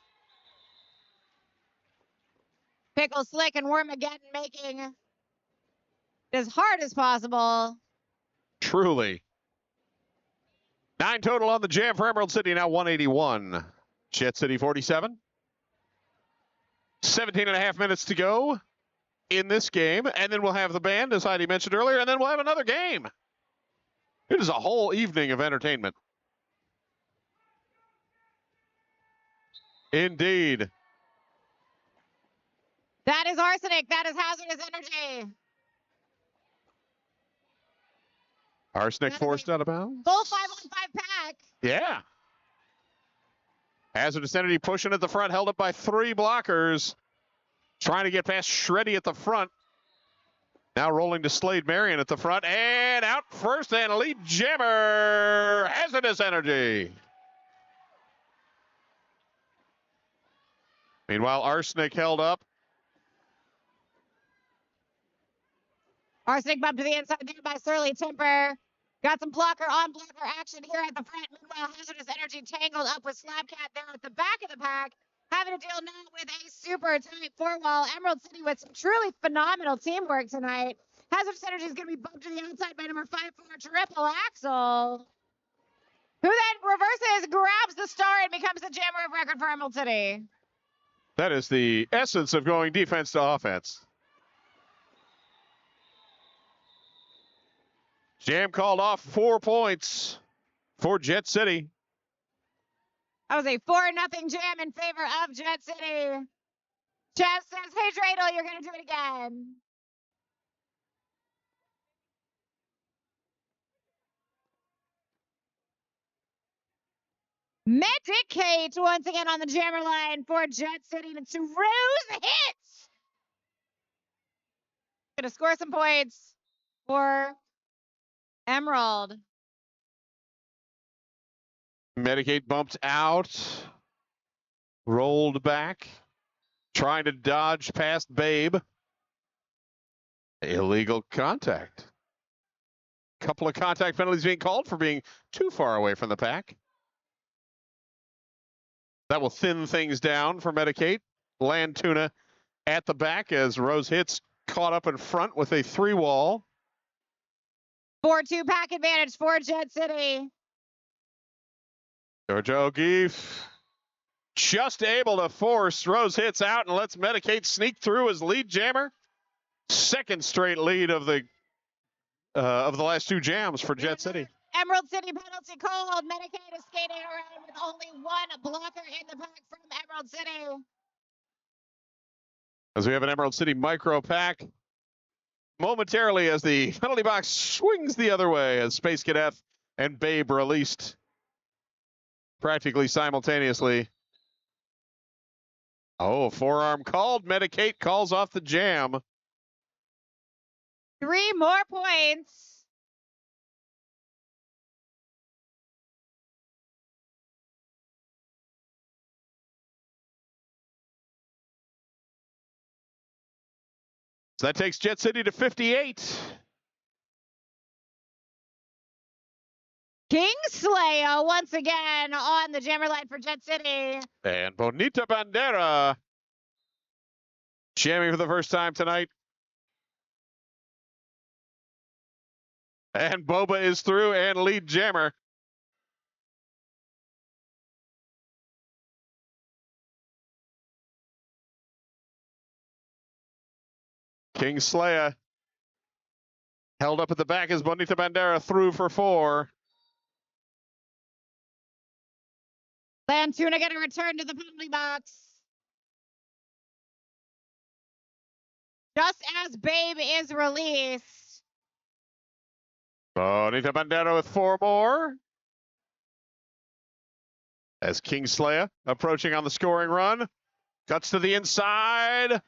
Pickle Slick and Wormageddon making it as hard as possible. Truly. 9 total on the jam for Emerald City, now 181. Jet City 47. 17.5 minutes to go in this game, and then we'll have the band, as Heidi mentioned earlier, and then we'll have another game. It is a whole evening of entertainment. Indeed. That is Arsenic. That is Hazardous Energy. Arsenic forced out of bounds. Full 5-on-5 pack. Yeah. Hazardous Energy pushing at the front, held up by 3 blockers. Trying to get past Shreddy at the front. Now rolling to Slade Marion at the front. And out first and lead jammer, Hazardous Energy. Meanwhile, Arsenic held up. Arsenic bumped to the inside there by Surly Temper. Got some blocker on blocker action here at the front. Meanwhile, Hazardous Energy tangled up with Slabcat there at the back of the pack. Having to deal now with a super tight 4-wall. Emerald City with some truly phenomenal teamwork tonight. Hazardous Energy is going to be bumped to the outside by number 5 for Triple Axel, who then reverses, grabs the star, and becomes the jammer of record for Emerald City. That is the essence of going defense to offense. Jam called off 4 points for Jet City. That was a 4-0 jam in favor of Jet City. Chaz says, hey, Dreidel, you're going to do it again. Medicate once again on the jammer line for Jet City. And it's Rose hits. Going to score some points for Emerald. Medicate bumped out, rolled back, trying to dodge past Babe. Illegal contact. Couple of contact penalties being called for being too far away from the pack. That will thin things down for Medicate. Lantuna at the back as Rose hits caught up in front with a 3-wall. 4-2 pack advantage for Jet City. Georgia O'Keefe just able to force throws hits out and lets Medicaid sneak through as lead jammer. Second straight lead of the last two jams for Jet City. Emerald City penalty called. Medicaid is skating around with only one blocker in the pack from Emerald City. As we have an Emerald City micro pack momentarily as the penalty box swings the other way as Space Cadet and Babe released practically simultaneously. Oh, forearm called. Medicaid calls off the jam. 3 more points. So that takes Jet City to 58. Kingslayer once again on the jammer line for Jet City. And Bonita Bandera jamming for the first time tonight. And Boba is through and lead jammer. Kingslayer held up at the back as Bonita Bandera through for 4. Lantuna getting a return to the penalty box. Just as Babe is released. Bonita Bandera with 4 more. As Kingslayer approaching on the scoring run. Cuts to the inside.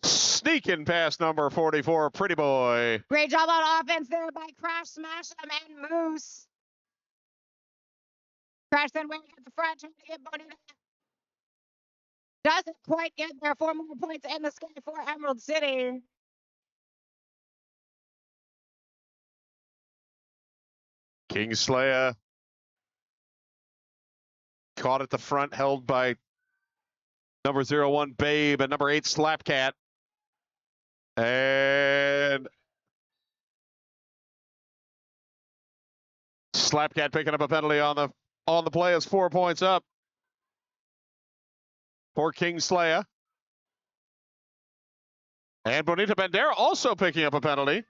Sneaking past number 44, Pretty Boy. Great job on offense there by Crash Smash and Moose. Crash then waiting at the front trying to get Bonita. Doesn't quite get there. 4 more points in the sky for Emerald City. Kingslayer caught at the front, held by number 01, Babe, and number 8, Slapcat. And Slapcat picking up a penalty on the play as 4 points up for Kingslayer. And Bonita Bandera also picking up a penalty.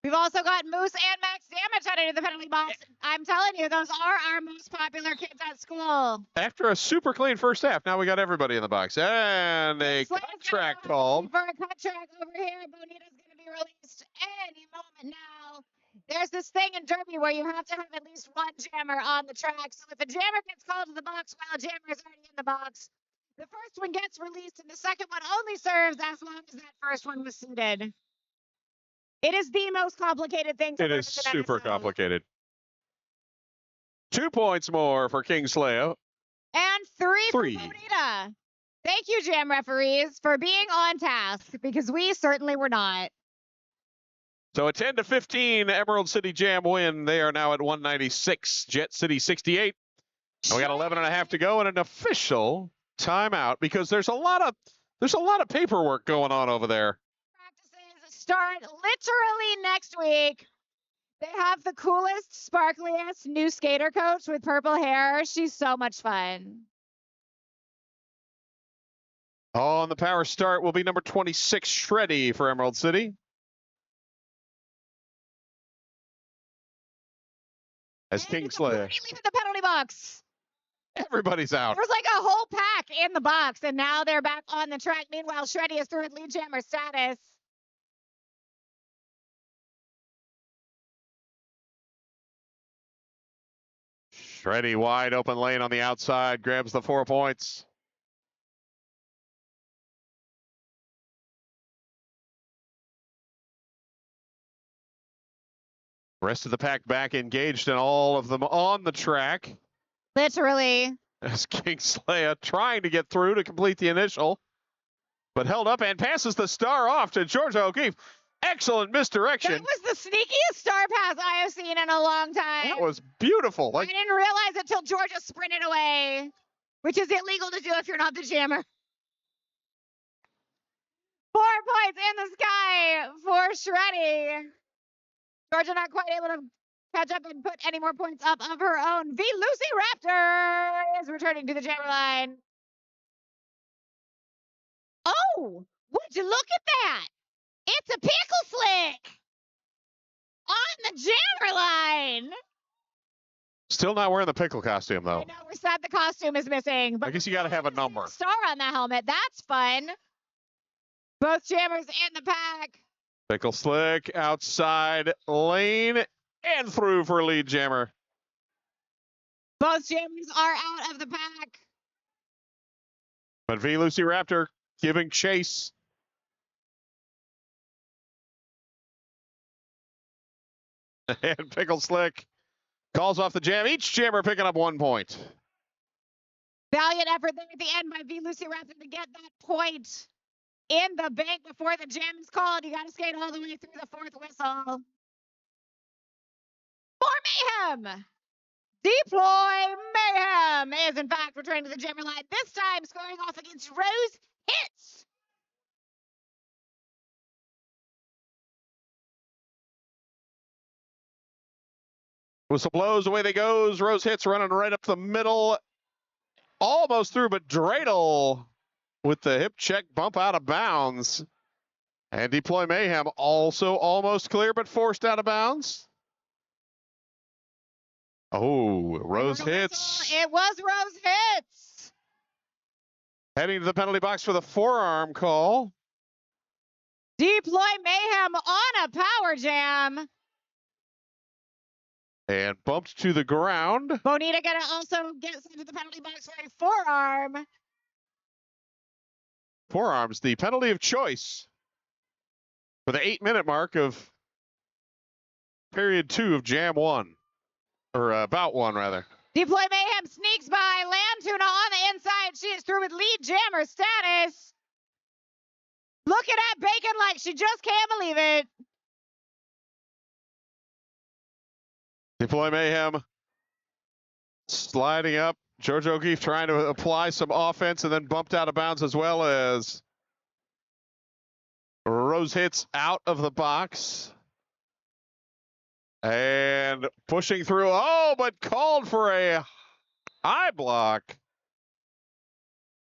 We've also got Moose and Max Damage headed to the penalty box. I'm telling you, those are our most popular kids at school. After a super clean first half, now we got everybody in the box. And a cut track called. For a cut track over here, Bonita's going to be released any moment now. There's this thing in Derby where you have to have at least one jammer on the track. So if a jammer gets called to the box while a jammer is already in the box, the first one gets released and the second one only serves as long as that first one was seated. It is the most complicated thing to It learn is as an super NSO. complicated. 2 points more for Kingslayer. And 3 for Three. Bonita. Thank you, jam referees, for being on task, because we certainly were not. So a 10-15 Emerald City Jam win. They are now at 196, Jet City 68. And we got 11 and a half to go and an official timeout because there's a lot of paperwork going on over there. Practices start literally next week. They have the coolest, sparkliest new skater coach with purple hair. She's so much fun. On the power start will be number 26, Shreddy for Emerald City. As Kingslayer. Leaving the penalty box. Everybody's out. There was like a whole pack in the box, and now they're back on the track. Meanwhile, Shreddy is through at lead jammer status. Shreddy wide open lane on the outside, grabs the 4 points. Rest of the pack back engaged and all of them on the track. Literally. As Kingslayer trying to get through to complete the initial, but held up and passes the star off to Georgia O'Keefe. Excellent misdirection. That was the sneakiest star pass I have seen in a long time. That was beautiful. I didn't realize it till Georgia sprinted away, which is illegal to do if you're not the jammer. 4 points in the sky for Shreddy. Georgia not quite able to catch up and put any more points up of her own. V Lucy Raptor is returning to the jammer line. Ooh, would you look at that? It's a pickle slick on the jammer line. Still not wearing the pickle costume, I though. know we're sad the costume is missing, but I guess you got to have a number. star on the helmet. That's fun. Both jammers in the pack. Pickle Slick outside lane and through for lead jammer. Both jammers are out of the pack. But V Lucy Raptor giving chase. And Pickle Slick calls off the jam. Each jammer picking up 1 point. Valiant effort there at the end by V Lucy Raptor to get that point in the bank before the jam is called. You got to skate all the way through the fourth whistle. For Mayhem! Deploy Mayhem is in fact returning to the jammer line, this time scoring off against Rose Hits. Whistle blows, away they goes. Rose Hits running right up the middle. Almost through, but Dreidel with the hip check bump out of bounds. And Deploy Mayhem also almost clear, but forced out of bounds. Oh, Rose Hits. It was Rose Hits. Heading to the penalty box for the forearm call. Deploy Mayhem on a power jam. And bumped to the ground. Bonita gonna also get sent to the penalty box for a forearm. Forearms, the penalty of choice for the 8-minute mark of period 2 of Jam 1. Or bout 1, rather. Deploy Mayhem sneaks by Lantuna on the inside. She is through with lead jammer status. Looking at Bacon like she just can't believe it. Deploy Mayhem sliding up. Georgia O'Keefe trying to apply some offense and then bumped out of bounds, as well as Rose Hits out of the box. And pushing through. Oh, but called for a high block.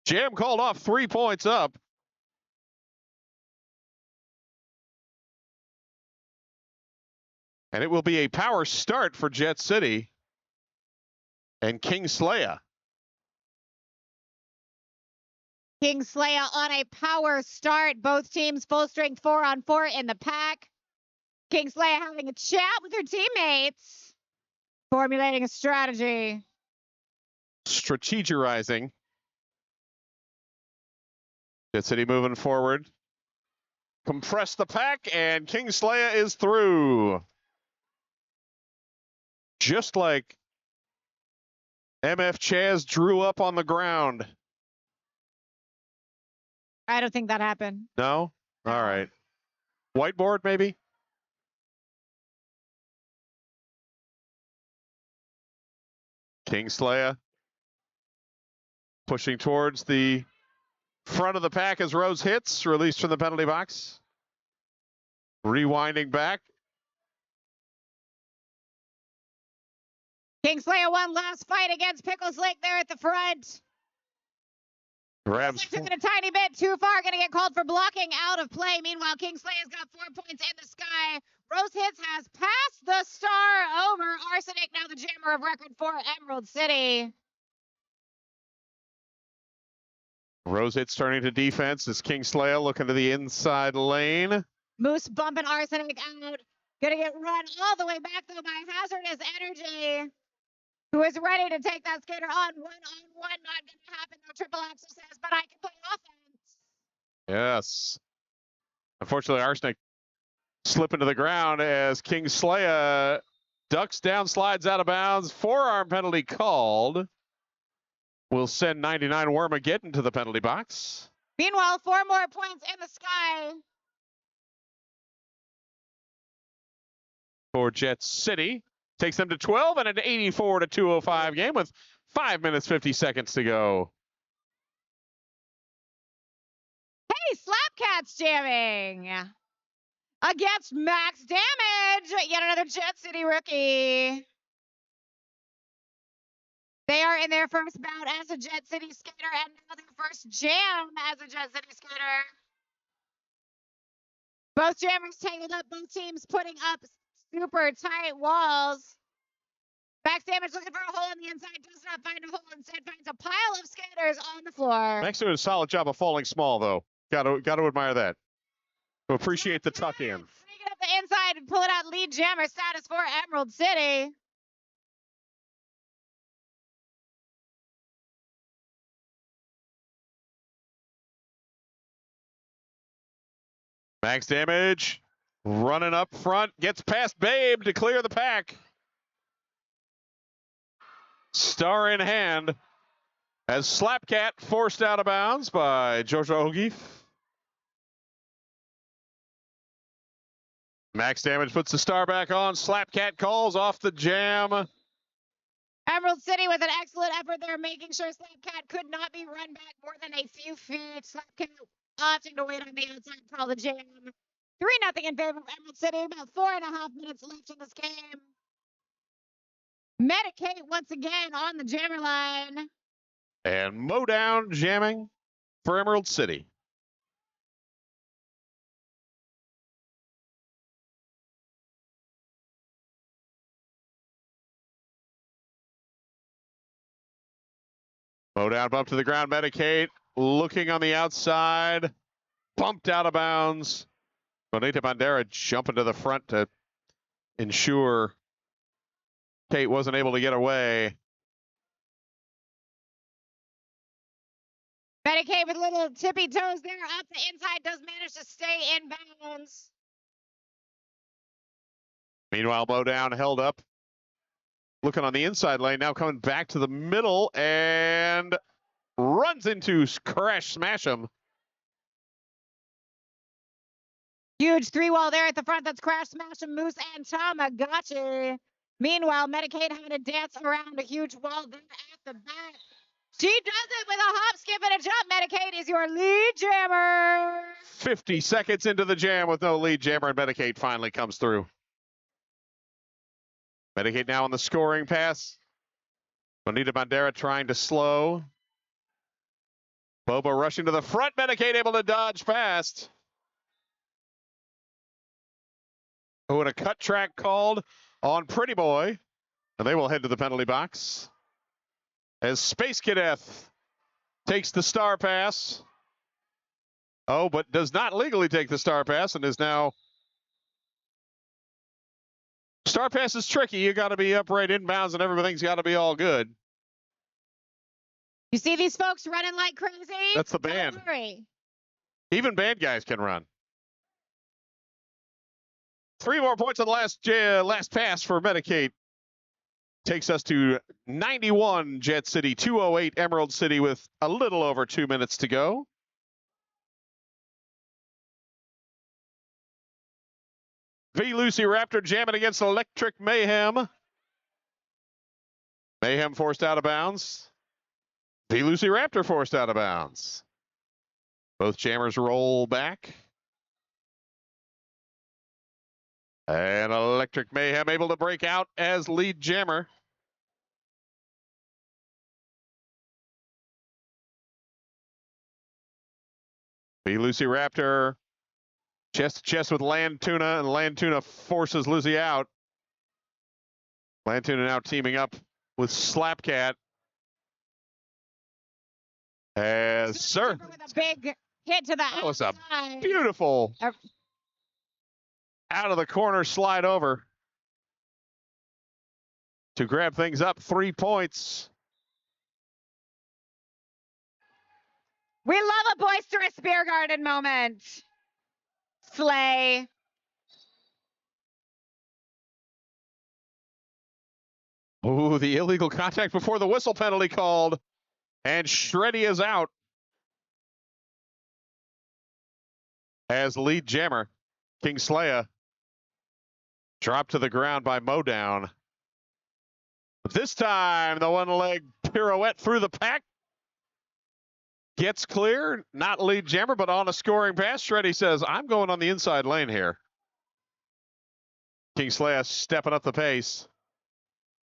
Jam called off 3 points up. And it will be a power start for Jet City and King Slaya. King Slaya on a power start. Both teams full strength 4-on-4 in the pack. King Slaya having a chat with her teammates. Formulating a strategy. Strategizing. Jet City moving forward. Compress the pack, and King Slaya is through. Just like MF Chaz drew up on the ground. I don't think that happened. No? All right. Whiteboard, maybe? King Slaya pushing towards the front of the pack as Rose Hits, released from the penalty box. Rewinding back. King Slaya one last fight against Pickle Slick there at the front. Grabs. Took it a tiny bit too far, going to get called for blocking out of play. Meanwhile, King Slaya's got 4 points in the sky. Rose Hits has passed the star over Arsenic, now the jammer of record for Emerald City. Rose Hits turning to defense as King Slaya looking to the inside lane. Moose bumping Arsenic out. Going to get run all the way back, though, by Hazardous Energy, who is ready to take that skater on one-on-one. Not going to happen, no triple axel says, but I can play offense. Yes. Unfortunately, Arsenic slipping to the ground as King Slaya ducks down, slides out of bounds. Forearm penalty called. Will send 99 Wormageddon to the penalty box. Meanwhile, 4 more points in the sky. For Jet City. Takes them to 12 and an 84-205 game with 5 minutes, 50 seconds to go. Hey, Slapcats jamming against Max Damage. Yet another Jet City rookie. They are in their first bout as a Jet City skater and now their first jam as a Jet City skater. Both jammers tangled up, both teams putting up super tight walls. Max Damage looking for a hole on the inside, does not find a hole, instead finds a pile of skaters on the floor. Max doing a solid job of falling small, though. Got to admire that. To appreciate the tuck in. Sneaking up the inside and pulling out lead jammer status for Emerald City. Max Damage running up front, gets past Babe to clear the pack. Star in hand as Slapcat forced out of bounds by Jojo O'Keefe. Max Damage puts the star back on. Slapcat calls off the jam. Emerald City with an excellent effort there, making sure Slapcat could not be run back more than a few feet. Slapcat opting to wait on the outside, call the jam. 3-0 in favor of Emerald City. About 4.5 minutes left in this game. Medicaid once again on the jammer line. And Modown jamming for Emerald City. Modown bumped to the ground. Medicaid looking on the outside. Bumped out of bounds. Bonita Bandera jumping to the front to ensure Kate wasn't able to get away. Medicaid with little tippy toes there up the inside, does manage to stay in bounds. Meanwhile, Modown held up. Looking on the inside lane, now coming back to the middle and runs into Crash Smash'em. Huge 3-wall there at the front. That's Crash Smash'em, Moose, and Tamagotchi. Meanwhile, Medicaid having to dance around a huge wall there at the back. She does it with a hop, skip, and a jump. Medicaid is your lead jammer. 50 seconds into the jam with no lead jammer, and Medicaid finally comes through. Medicaid now on the scoring pass. Bonita Bandera trying to slow. Bobo rushing to the front. Medicaid able to dodge past. Oh, and a cut track called on Pretty Boy. And they will head to the penalty box. As Space Cadet takes the star pass. Oh, but does not legally take the star pass and is now... Star pass is tricky. You got to be upright inbounds and everything's got to be all good. You see these folks running like crazy? That's the band. Don't worry. Even band guys can run. 3 more points on the last pass for Medicaid. Takes us to 91 Jet City, 208 Emerald City with a little over 2 minutes to go. V Lucy Raptor jamming against Electric Mayhem. Mayhem forced out of bounds. V Lucy Raptor forced out of bounds. Both jammers roll back. And Electric Mayhem able to break out as lead jammer. V Lucy Raptor chest to chest with Land Tuna, and Land Tuna forces Lucy out. Land Tuna now teaming up with Slapcat. As sir, with a big hit to the that was a outside. beautiful out of the corner slide over to grab things up. 3 points. We love a boisterous beer garden moment. Slay. Ooh, the illegal contact before the whistle penalty called. And Shreddy is out as lead jammer. King Slaya dropped to the ground by Modown. But this time, the one-leg pirouette through the pack. Gets clear, not lead jammer, but on a scoring pass. Shreddy says, I'm going on the inside lane here. King Slaya stepping up the pace.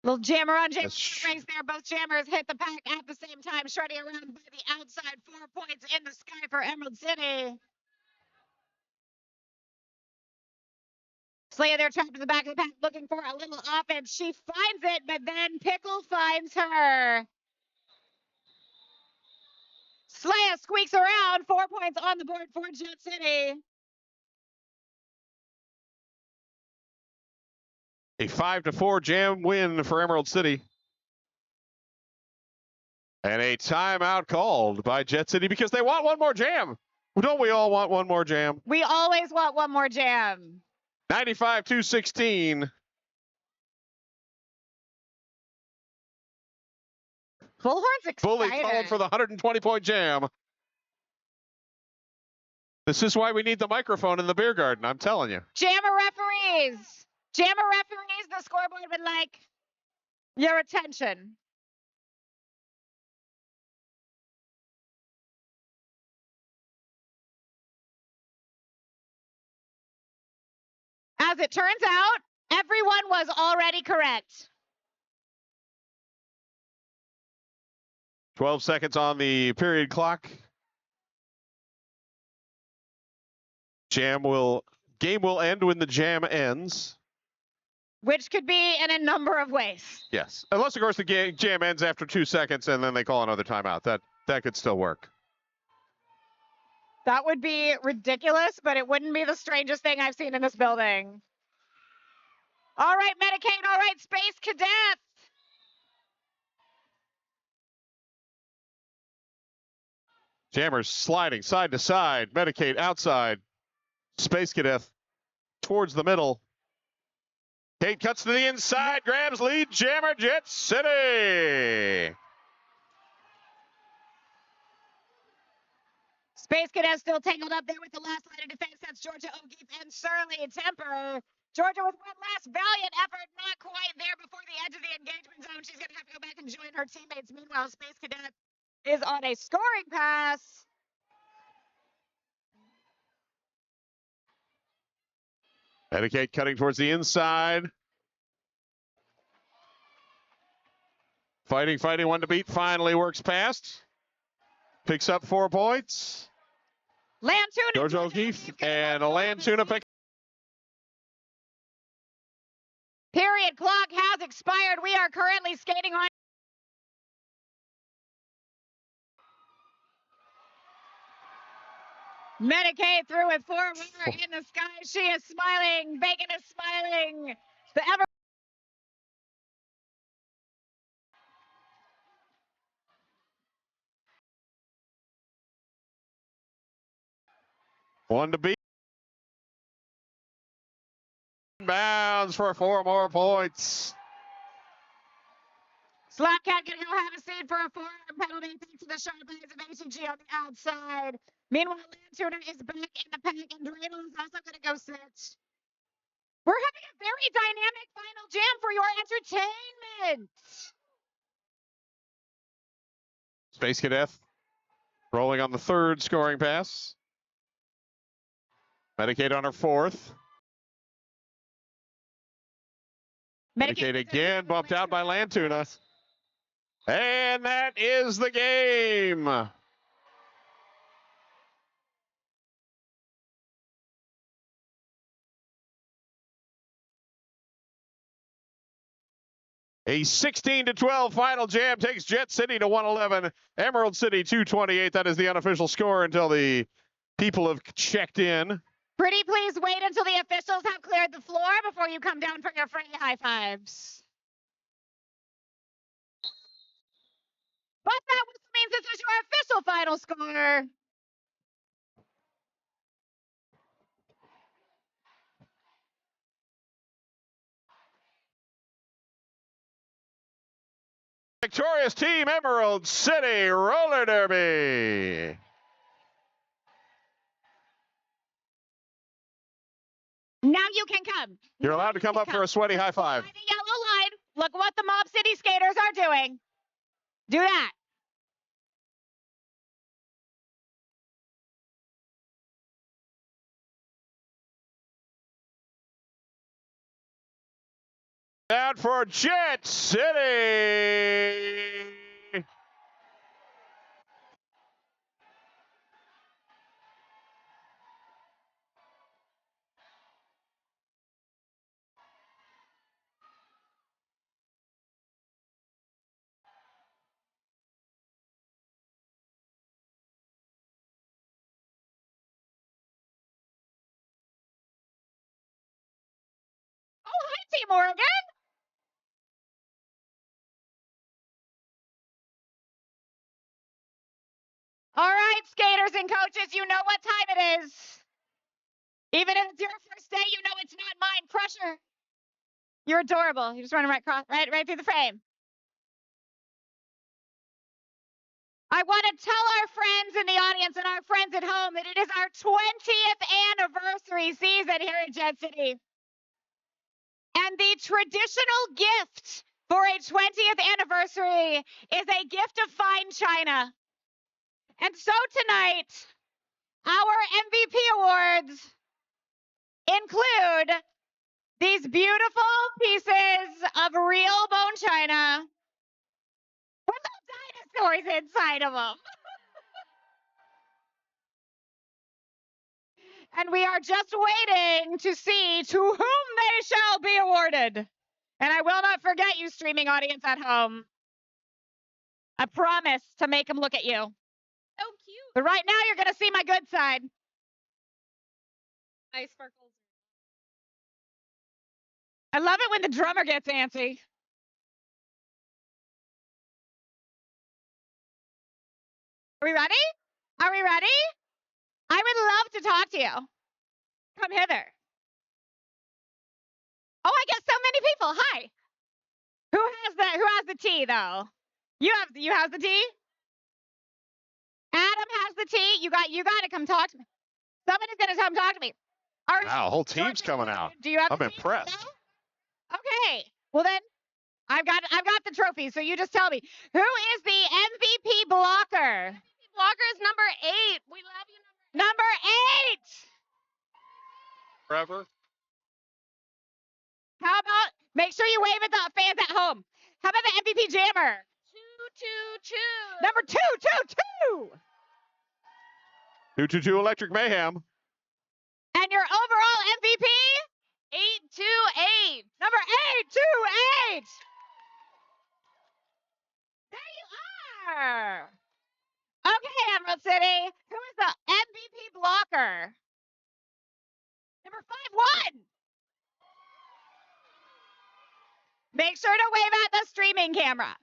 Little jammer on jammer Yes. race there. Both jammers hit the pack at the same time, shredding around by the outside. 4 points in the sky for Emerald City. Slayer there trapped in the back of the pack looking for a little offense. She finds it, but then Pickle finds her. Slayer squeaks around. 4 points on the board for Jet City. A 5-4 jam win for Emerald City. And a timeout called by Jet City because they want one more jam. Don't we all want one more jam? We always want one more jam. 95-16. Bullhorn's excited. Bully calling for the 120-point jam. This is why we need the microphone in the beer garden, I'm telling you. Jammer referees. Jammer referees, the scoreboard would like your attention. As it turns out, everyone was already correct. 12 seconds on the period clock. Game will end when the jam ends. Which could be in a number of ways. Yes. Unless, of course, the jam ends after 2 seconds and then they call another timeout. That could still work. That would be ridiculous, but it wouldn't be the strangest thing I've seen in this building. All right, Medicaid. All right, Space Cadet. Jammers sliding side to side. Medicaid outside. Space Cadet towards the middle. Kate cuts to the inside, grabs lead. Jammer Jet City. Space Cadet still tangled up there with the last line of defense. That's Georgia O'Keefe and Surly Temper. Georgia with one last valiant effort, not quite there before the edge of the engagement zone. She's going to have to go back and join her teammates. Meanwhile, Space Cadet is on a scoring pass. Medicaid cutting towards the inside. Fighting, one to beat. Finally works past. Picks up 4 points. Lantuna. Georgia O'Keefe and Lantuna pick. Period clock has expired. We are currently skating on. Medicaid through with 4 more in the sky. She is smiling. Bacon is smiling. The ever. One to beat. Bounds for 4 more points. Slapcat gonna go have a seat for a 4-arm penalty thanks to the sharp eyes of ATG on the outside. Meanwhile, Lantuna is back in the pack, and Dreidel is also gonna go sit. We're having a very dynamic final jam for your entertainment. Space Cadet rolling on the 3rd scoring pass. Medicaid on her 4th. Medicaid again bumped out by Lantuna. And that is the game. A 16-12 final jam takes Jet City to 111. Emerald City 228. That is the unofficial score until the people have checked in. Pretty please wait until the officials have cleared the floor before you come down for your free high fives. But that means this is your official final score. Victorious team, Emerald City Roller Derby. Now you can come. You're allowed to come up for a sweaty high five. By the yellow line. Look what the Mob City skaters are doing. Do that. And for Jet City. Oh, hi, Team Oregon. All right, skaters and coaches, you know what time it is. Even if it's your first day, you know it's not mine. Crusher. You're adorable. You're just running right through the frame. I want to tell our friends in the audience and our friends at home that it is our 20th anniversary season here in Jet City. And the traditional gift for a 20th anniversary is a gift of fine china. And so tonight, our MVP awards include these beautiful pieces of real bone china with little dinosaurs inside of them. And we are just waiting to see to whom they shall be awarded. And I will not forget you, streaming audience at home. I promise to make them look at you. So cute. But right now, you're going to see my good side. Ice sparkles. I love it when the drummer gets antsy. Are we ready? Are we ready? I would love to talk to you. Come hither. Oh, I get so many people. Hi. Who has the tea though? You have the tea? Adam has the tea. You got to come talk to me. Somebody's gonna come talk to me. Wow, whole team's coming out. Do you have I'm the tea? impressed. No? Okay. Well then, I've got the trophy. So you just tell me who is the MVP blocker? MVP blocker is number 8. We love you, Number 8. Trevor. How about make sure you wave at the fans at home? How about the MVP jammer? 222. Number 222. 222 Electric Mayhem. And your overall MVP? 828. Number 828. There you are. Okay, Emerald City. Who is the MVP blocker? Number 51. Make sure to wave at the streaming camera.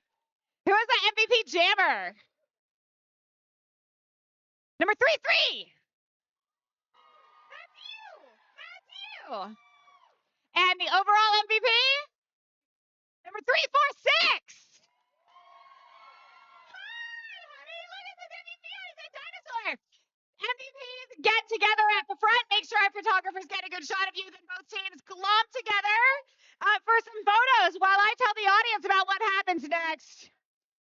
Who is the MVP jammer? Number 33. That's you. That's you. And the overall MVP? Number 346. Hi, honey. Look at this MVP. He's a dinosaur. MVPs get together at the front. Make sure our photographers get a good shot of you. Then both teams glom together.